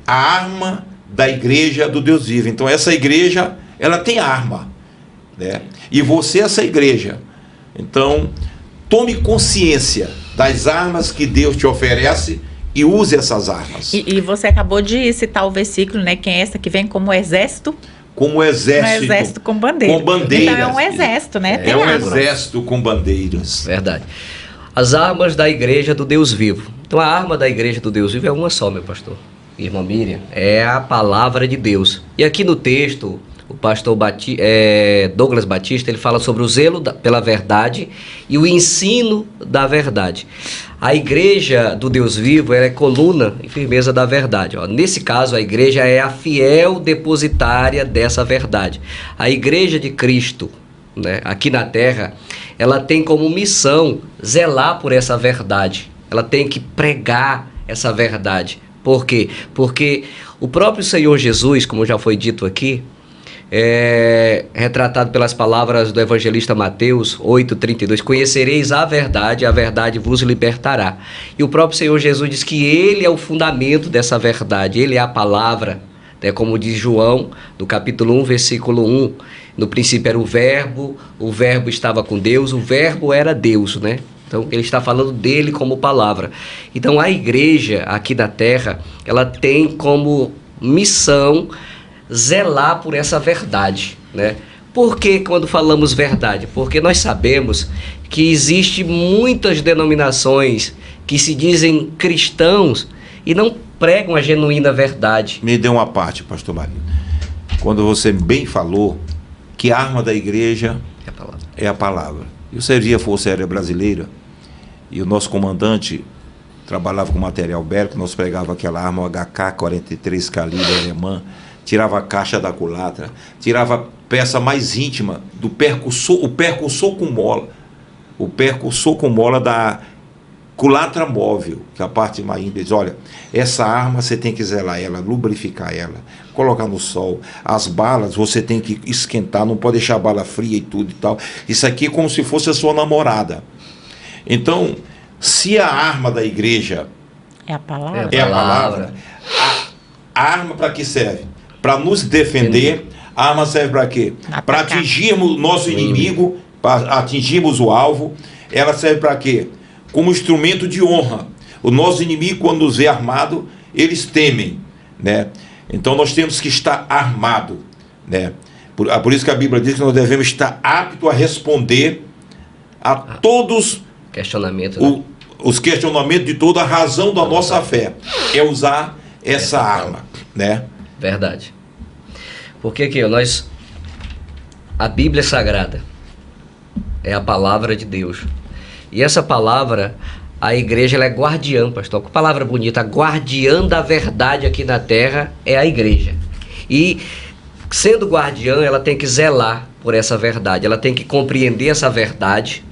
A arma da igreja do Deus vivo. Então essa igreja, ela tem arma, né? E você é essa igreja. Então, tome consciência das armas que Deus te oferece e use essas armas. E você acabou de citar o versículo, né? Que é essa que vem como exército. Como exército. Um exército com bandeira. Com bandeiras. Então é um exército, né? Tem É um armas. exército com bandeiras. Verdade. As armas da igreja do Deus vivo. Então a arma da igreja do Deus vivo é uma só, meu pastor. Irmã Miriam, é a palavra de Deus. E aqui no texto, o pastor Douglas Batista, ele fala sobre o zelo pela verdade e o ensino da verdade. A igreja do Deus vivo, ela é coluna e firmeza da verdade. Ó, nesse caso, a igreja é a fiel depositária dessa verdade. A igreja de Cristo, né, aqui na terra, ela tem como missão zelar por essa verdade. Ela tem que pregar essa verdade. Por quê? Porque o próprio Senhor Jesus, como já foi dito aqui, retratado pelas palavras do evangelista Mateus 8,32, conhecereis a verdade vos libertará. E o próprio Senhor Jesus diz que Ele é o fundamento dessa verdade, Ele é a palavra, né? Como diz João, no capítulo 1, versículo 1, no princípio era o verbo estava com Deus, o verbo era Deus, né? Então, ele está falando dele como palavra. Então, a igreja aqui da terra, ela tem como missão zelar por essa verdade, né? Por que quando falamos verdade? Porque nós sabemos que existem muitas denominações que se dizem cristãos e não pregam a genuína verdade. Me dê uma parte, pastor Marinho. Quando você bem falou que a arma da igreja é a palavra. Eu servia a Força Aérea Brasileira e o nosso comandante trabalhava com material bélico, nós pregava aquela arma, o HK-43 calibre alemã, tirava a caixa da culatra, tirava a peça mais íntima do percussor, o percussor com mola da culatra móvel, que é a parte mais íntima. Diz, olha, essa arma você tem que zelar ela, lubrificar ela, colocar no sol. As balas você tem que esquentar, não pode deixar a bala fria e tudo e tal. Isso aqui é como se fosse a sua namorada. Então, se a arma da igreja é a palavra, a arma para que serve? Para nos defender. A arma serve para quê? Para atingirmos o nosso inimigo, para atingirmos o alvo. Ela serve para quê? Como instrumento de honra. O nosso inimigo, quando nos vê armado, eles temem, né? Então nós temos que estar armado, né? Por isso que a Bíblia diz que nós devemos estar aptos a responder a todos os questionamentos de toda a razão da nossa fé. É usar essa arma, né? Verdade. Porque aqui, a Bíblia é sagrada. É a palavra de Deus. E essa palavra, a igreja, ela é guardiã, pastor. Que palavra bonita. A guardiã da verdade aqui na terra é a igreja. E, sendo guardiã, ela tem que zelar por essa verdade. Ela tem que compreender essa verdade.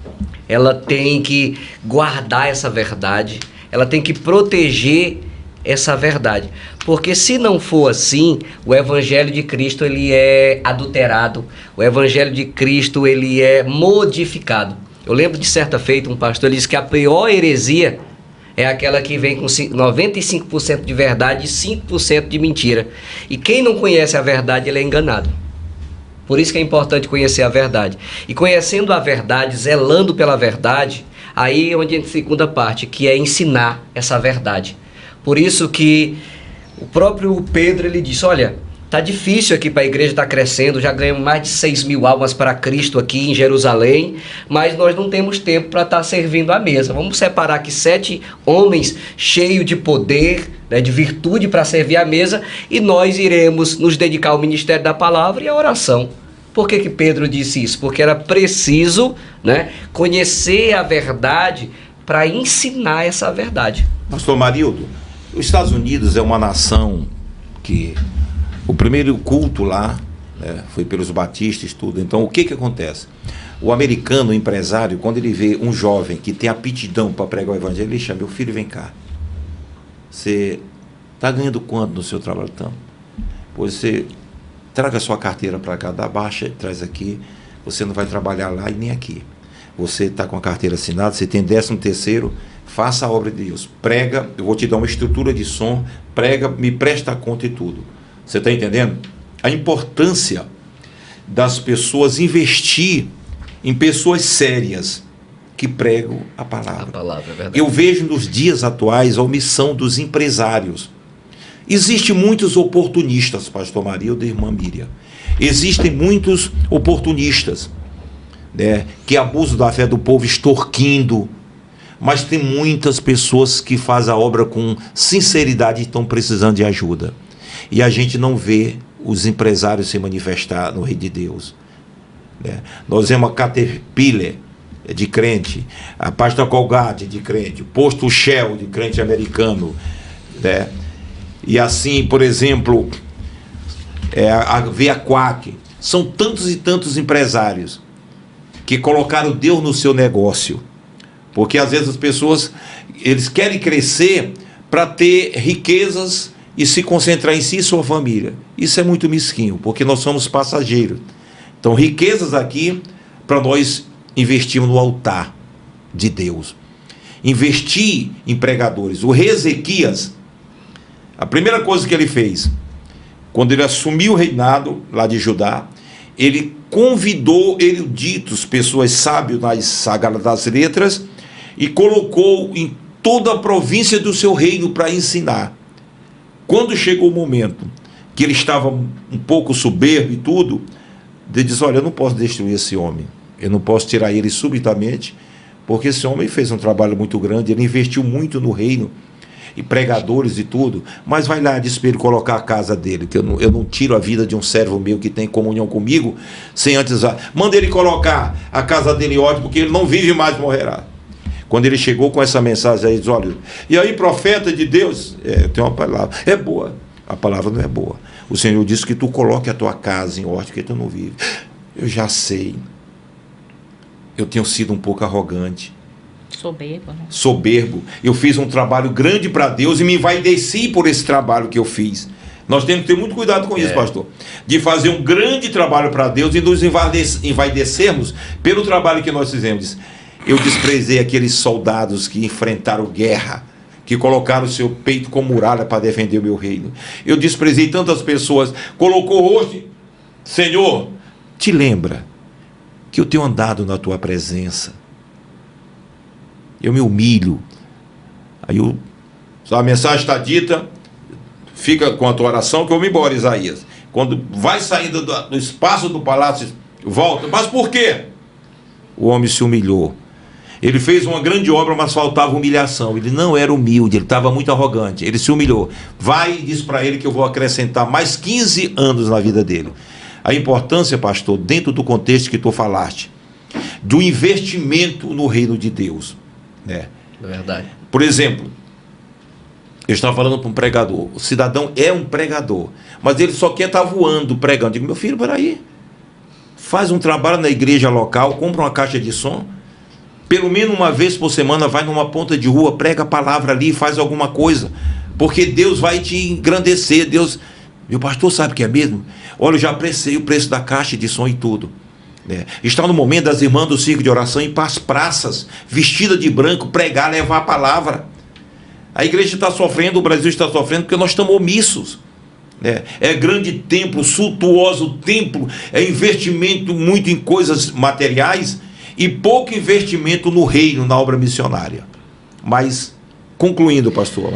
Ela tem que guardar essa verdade. Ela tem que proteger essa verdade. Porque se não for assim, o evangelho de Cristo, ele é adulterado. O evangelho de Cristo, ele é modificado. Eu lembro de certa feita, um pastor ele disse que a pior heresia é aquela que vem com 95% de verdade e 5% de mentira. E quem não conhece a verdade, ele é enganado. Por isso que é importante conhecer a verdade. E conhecendo a verdade, zelando pela verdade, aí é onde entra a segunda parte, que é ensinar essa verdade. Por isso que o próprio Pedro, ele disse, olha, tá difícil aqui para a igreja estar crescendo, já ganhamos mais de 6.000 almas para Cristo aqui em Jerusalém, mas nós não temos tempo para estar servindo à mesa. Vamos separar aqui 7 homens cheios de poder, né, de virtude para servir à mesa, e nós iremos nos dedicar ao ministério da palavra e à oração. Por que Pedro disse isso? Porque era preciso, né, conhecer a verdade para ensinar essa verdade. Pastor Marildo, os Estados Unidos é uma nação que o primeiro culto lá, né, foi pelos batistas, tudo. Então, o que acontece? O americano, o empresário, quando ele vê um jovem que tem aptidão para pregar o evangelho, ele chama, meu filho, vem cá. Você está ganhando quanto no seu trabalho? Então, pois você traga a sua carteira para cá, dá baixa, traz aqui. Você não vai trabalhar lá e nem aqui. Você está com a carteira assinada, você tem 13º, faça a obra de Deus, prega, eu vou te dar uma estrutura de som, prega, me presta conta e tudo. Você está entendendo? A importância das pessoas investir em pessoas sérias que pregam a palavra. A palavra é verdade. Eu vejo nos dias atuais a omissão dos empresários. Existem muitos oportunistas, pastor Marildo e irmã Miriam. Existem muitos oportunistas, né, que abusam da fé do povo extorquindo. Mas tem muitas pessoas que fazem a obra com sinceridade e estão precisando de ajuda. E a gente não vê os empresários se manifestar no reino de Deus, né? Nós vemos a Caterpillar de crente, a Pasta Colgate de crente, o Posto Shell de crente americano, né? E assim, por exemplo, a Viaquac. São tantos e tantos empresários que colocaram Deus no seu negócio. Porque às vezes as pessoas, eles querem crescer para ter riquezas e se concentrar em si e sua família. Isso é muito mesquinho, porque nós somos passageiros. Então, riquezas aqui para nós investirmos no altar de Deus. Investir em pregadores. O rei Ezequias, a primeira coisa que ele fez, quando ele assumiu o reinado lá de Judá, ele convidou eruditos, pessoas sábias nas Sagradas das Letras, e colocou em toda a província do seu reino para ensinar. Quando chegou o momento que ele estava um pouco soberbo e tudo, ele disse: olha, eu não posso destruir esse homem, eu não posso tirar ele subitamente, porque esse homem fez um trabalho muito grande, ele investiu muito no reino, e pregadores e tudo, mas vai lá, disse para ele colocar a casa dele, que eu não tiro a vida de um servo meu que tem comunhão comigo, sem antes, manda ele colocar a casa dele em ordem, porque ele não vive mais, morrerá. Quando ele chegou com essa mensagem aí, diz: olha, e aí, profeta de Deus, tem uma palavra, é boa, a palavra não é boa. O Senhor disse que tu coloque a tua casa em ordem, porque tu não vive. Eu já sei, eu tenho sido um pouco arrogante, Soberbo, né? Soberbo. Eu fiz um trabalho grande para Deus e me envaideci por esse trabalho que eu fiz. Nós temos que ter muito cuidado com isso, pastor. De fazer um grande trabalho para Deus e nos envaidecermos pelo trabalho que nós fizemos. Eu desprezei aqueles soldados que enfrentaram guerra, que colocaram o seu peito como muralha para defender o meu reino. Eu desprezei tantas pessoas. Colocou o rosto. Senhor, te lembra que eu tenho andado na tua presença. Eu me humilho. Aí a mensagem está dita, fica com a tua oração que eu vou embora, Isaías. Quando vai saindo do espaço do palácio, volta. Mas por quê? O homem se humilhou. Ele fez uma grande obra, mas faltava humilhação. Ele não era humilde, ele estava muito arrogante. Ele se humilhou. Vai e diz para ele que eu vou acrescentar mais 15 anos na vida dele. A importância, pastor, dentro do contexto que tu falaste, do investimento no reino de Deus. É verdade. Por exemplo, eu estava falando para um pregador. O cidadão é um pregador, mas ele só quer estar voando, pregando. Eu digo: meu filho, peraí, faz um trabalho na igreja local, compra uma caixa de som, pelo menos uma vez por semana vai numa ponta de rua, prega a palavra ali, faz alguma coisa, porque Deus vai te engrandecer. Deus, meu pastor, sabe o que é mesmo? Olha, eu já apreciei o preço da caixa de som e tudo. Está no momento das irmãs do círculo de oração ir para as praças, vestida de branco, pregar, levar a palavra. A igreja está sofrendo, o Brasil está sofrendo, porque nós estamos omissos. É grande templo, suntuoso templo, é investimento muito em coisas materiais e pouco investimento no reino, na obra missionária. Mas, concluindo, pastor,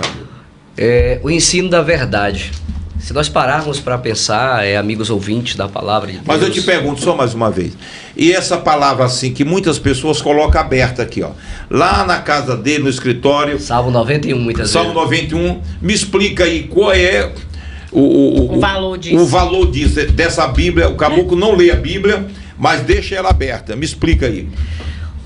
o ensino da verdade. Se nós pararmos para pensar, amigos ouvintes da palavra de Deus... Mas eu te pergunto só mais uma vez, e essa palavra assim, que muitas pessoas colocam aberta aqui, ó, lá na casa dele, no escritório... Salmo 91, muitas Salmo vezes. 91, me explica aí qual é o valor disso. O valor disso, dessa Bíblia. O caboclo não lê a Bíblia, mas deixa ela aberta. Me explica aí.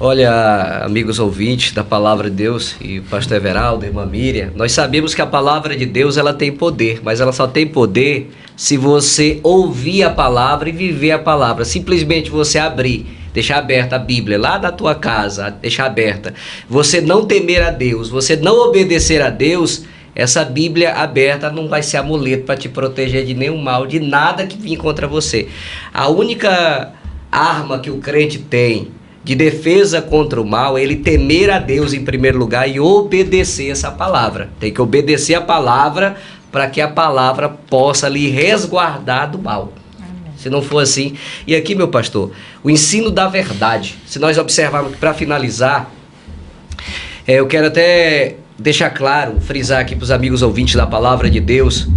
Olha, amigos ouvintes da palavra de Deus, e pastor Everaldo, irmã Miriam, nós sabemos que a palavra de Deus, ela tem poder, mas ela só tem poder se você ouvir a palavra e viver a palavra. Simplesmente você abrir, deixar aberta a Bíblia lá da tua casa, deixar aberta. Você não temer a Deus, você não obedecer a Deus, essa Bíblia aberta não vai ser amuleto para te proteger de nenhum mal, de nada que vinha contra você. A única arma que o crente tem de defesa contra o mal, é ele temer a Deus em primeiro lugar e obedecer essa palavra. Tem que obedecer a palavra para que a palavra possa lhe resguardar do mal. Se não for assim. E aqui, meu pastor, o ensino da verdade. Se nós observarmos, para finalizar, eu quero até deixar claro, frisar aqui para os amigos ouvintes da palavra de Deus,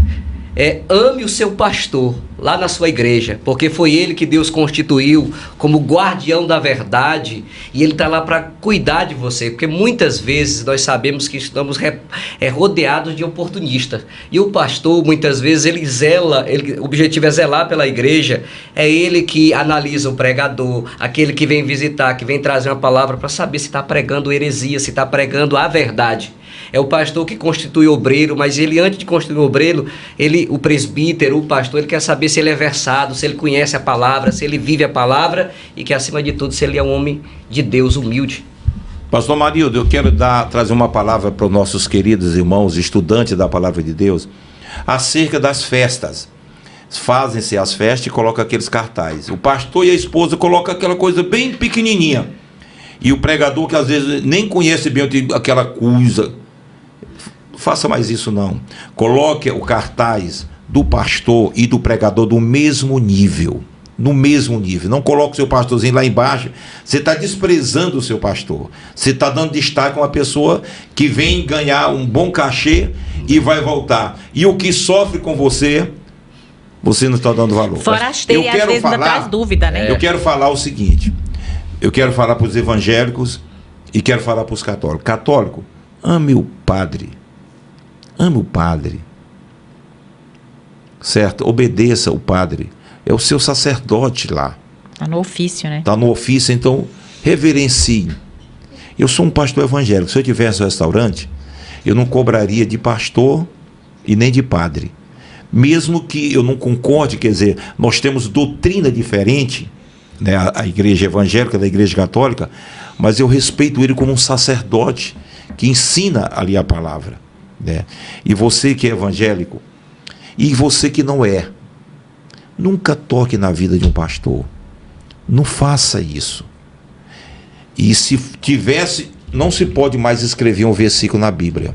ame o seu pastor lá na sua igreja, porque foi ele que Deus constituiu como guardião da verdade, e ele está lá para cuidar de você, porque muitas vezes nós sabemos que estamos rodeados de oportunistas, e o pastor muitas vezes ele zela, o objetivo é zelar pela igreja, é ele que analisa o pregador, aquele que vem visitar, que vem trazer uma palavra para saber se está pregando heresia, se está pregando a verdade. É o pastor que constitui o obreiro, mas ele, antes de constituir o obreiro, o presbítero, o pastor, ele quer saber se ele é versado, se ele conhece a palavra, se ele vive a palavra e que, acima de tudo, se ele é um homem de Deus humilde. Pastor Marildo, eu quero trazer uma palavra para os nossos queridos irmãos, estudantes da palavra de Deus, acerca das festas. Fazem-se as festas e colocam aqueles cartazes. O pastor e a esposa colocam aquela coisa bem pequenininha. E o pregador, que às vezes nem conhece bem aquela coisa, faça mais isso não. Coloque o cartaz do pastor e do pregador do mesmo nível. No mesmo nível. Não coloque o seu pastorzinho lá embaixo. Você está desprezando o seu pastor. Você está dando destaque a uma pessoa que vem ganhar um bom cachê e vai voltar. E o que sofre com você, você não está dando valor. Forasteiro, às vezes ainda traz dúvida, né? Eu quero falar o seguinte. Eu quero falar para os evangélicos e quero falar para os católicos. Católico, ame o padre. Ame o padre. Certo? Obedeça o padre. É o seu sacerdote lá. Está no ofício, né? Está no ofício, então reverencie. Eu sou um pastor evangélico. Se eu tivesse um restaurante, eu não cobraria de pastor e nem de padre. Mesmo que eu não concorde, quer dizer, nós temos doutrina diferente, né, a igreja evangélica da igreja católica, mas eu respeito ele como um sacerdote que ensina ali a palavra, né? E você que é evangélico, e você que não é, nunca toque na vida de um pastor. Não faça isso. E se tivesse, não se pode mais escrever um versículo na Bíblia.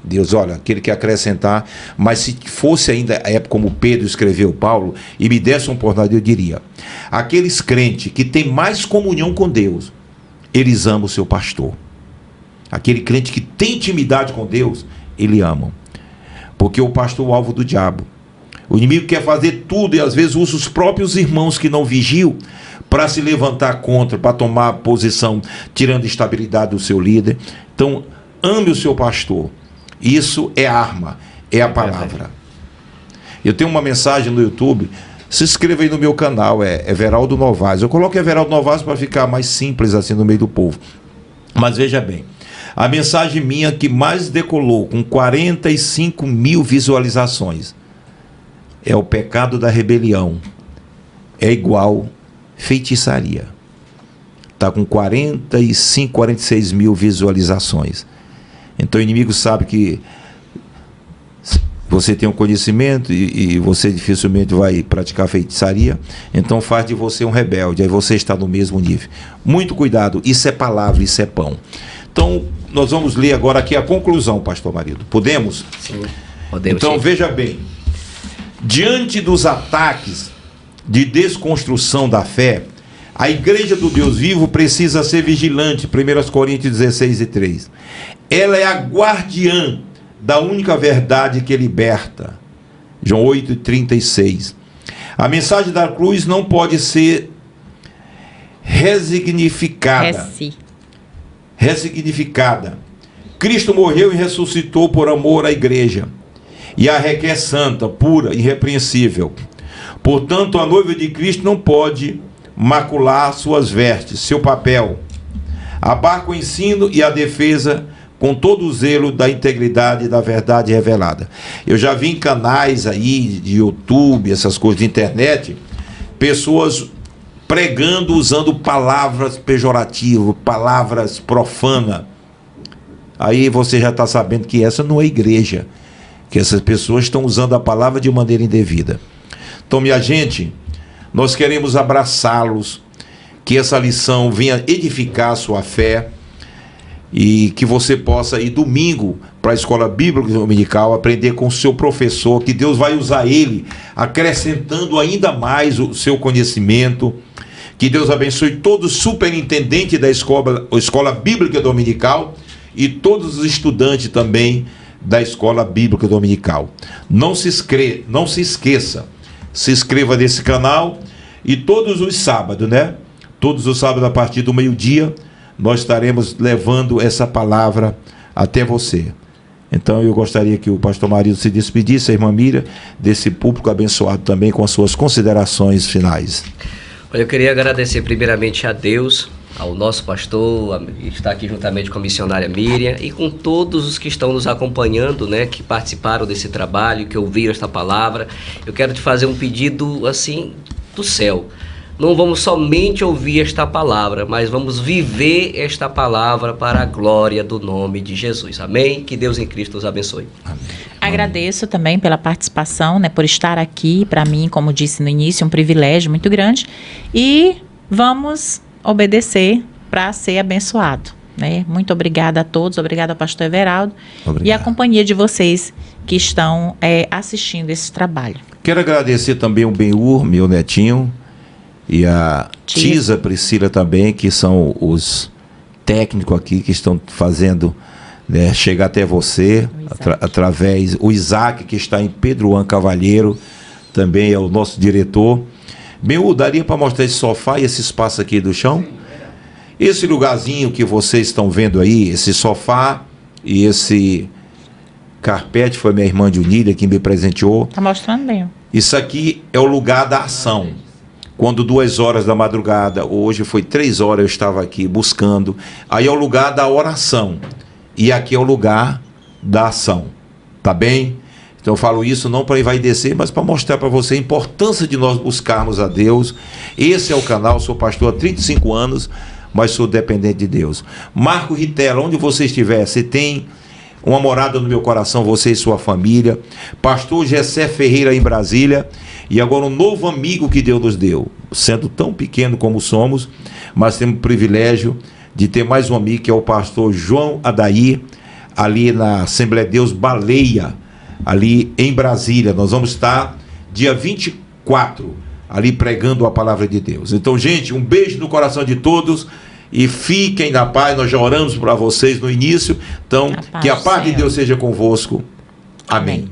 Deus, olha, aquele que acrescentar, mas se fosse ainda a época como Pedro escreveu Paulo, e me desse uma oportunidade, eu diria, aqueles crentes que têm mais comunhão com Deus, eles amam o seu pastor. Aquele crente que tem intimidade com Deus, ele ama. Porque o pastor é o alvo do diabo. O inimigo quer fazer tudo e às vezes usa os próprios irmãos que não vigiam para se levantar contra, para tomar posição, tirando a estabilidade do seu líder. Então, ame o seu pastor. Isso é arma, é a palavra. Eu tenho uma mensagem no YouTube, se inscreva aí no meu canal, é Everaldo Novaes. Eu coloco Everaldo Novaes para ficar mais simples assim no meio do povo. Mas veja bem, a mensagem minha que mais decolou, com 45 mil visualizações, é o pecado da rebelião. É igual feitiçaria. Está com 45, 46 mil visualizações. Então o inimigo sabe que você tem um conhecimento e você dificilmente vai praticar feitiçaria, então faz de você um rebelde, aí você está no mesmo nível. Muito cuidado, isso é palavra, isso é pão. Então nós vamos ler agora aqui a conclusão, pastor Marido. Podemos? Sim, podemos. Então sim. Veja bem, diante dos ataques de desconstrução da fé, a igreja do Deus vivo precisa ser vigilante, 1 Coríntios 16:3. Ela é a guardiã da única verdade que liberta, João 8:36. A mensagem da cruz não pode ser resignificada. Cristo morreu e ressuscitou por amor à igreja, e a requer santa, pura, irrepreensível. Portanto, a noiva de Cristo não pode macular suas vestes, seu papel. Abarca o ensino e a defesa com todo o zelo da integridade e da verdade revelada. Eu já vi em canais aí de YouTube, essas coisas de internet, pessoas pregando usando palavras pejorativas, palavras profanas. Aí você já está sabendo que essa não é igreja, que essas pessoas estão usando a palavra de maneira indevida. Então, minha gente, nós queremos abraçá-los, que essa lição venha edificar a sua fé e que você possa ir domingo para a escola bíblica dominical, aprender com o seu professor, que Deus vai usar ele, acrescentando ainda mais o seu conhecimento. Que Deus abençoe todo superintendente da escola bíblica dominical e todos os estudantes também da escola bíblica dominical. Não se esqueça, se inscreva nesse canal e todos os sábados, né? Todos os sábados a partir do meio-dia, nós estaremos levando essa palavra até você. Então eu gostaria que o pastor Marido se despedisse, a irmã Miriam, desse público abençoado também com as suas considerações finais. Olha, eu queria agradecer primeiramente a Deus, ao nosso pastor, está aqui juntamente com a missionária Miriam e com todos os que estão nos acompanhando, né, que participaram desse trabalho, que ouviram esta palavra. Eu quero te fazer um pedido assim do céu. Não vamos somente ouvir esta palavra, mas vamos viver esta palavra para a glória do nome de Jesus. Amém? Que Deus em Cristo os abençoe. Amém. Agradeço também pela participação, né, por estar aqui. Para mim, como disse no início, um privilégio muito grande. E vamos obedecer para ser abençoado, né? Muito obrigada a todos, obrigada ao pastor Everaldo. Obrigado. E a companhia de vocês que estão assistindo esse trabalho. Quero agradecer também o Benhur, meu netinho, e a Tisa Priscila também, que são os técnicos aqui que estão fazendo, né, chegar até você, através o Isaac, que está em Pedro Juan Cavalheiro, também é o nosso diretor. Benhur, daria para mostrar esse sofá e esse espaço aqui do chão? Esse lugarzinho que vocês estão vendo aí, esse sofá e esse carpete, foi minha irmã Junília que me presenteou. Tá mostrando bem. Isso aqui é o lugar da ação. Quando 2 horas da madrugada, hoje foi 3 horas, eu estava aqui buscando. Aí é o lugar da oração. E aqui é o lugar da ação. Tá bem? Então eu falo isso não para envaidecer, mas para mostrar para você a importância de nós buscarmos a Deus. Esse é o canal, sou pastor há 35 anos, mas sou dependente de Deus. Marco Ritella, onde você estiver, você tem uma morada no meu coração, você e sua família. Pastor Gessé Ferreira em Brasília. E agora um novo amigo que Deus nos deu. Sendo tão pequeno como somos, mas temos o privilégio de ter mais um amigo, que é o pastor João Adair, ali na Assembleia de Deus Baleia, ali em Brasília. Nós vamos estar dia 24, ali pregando a palavra de Deus. Então, gente, um beijo no coração de todos e fiquem na paz. Nós já oramos para vocês no início. Então, que a paz de Deus seja convosco. Amém.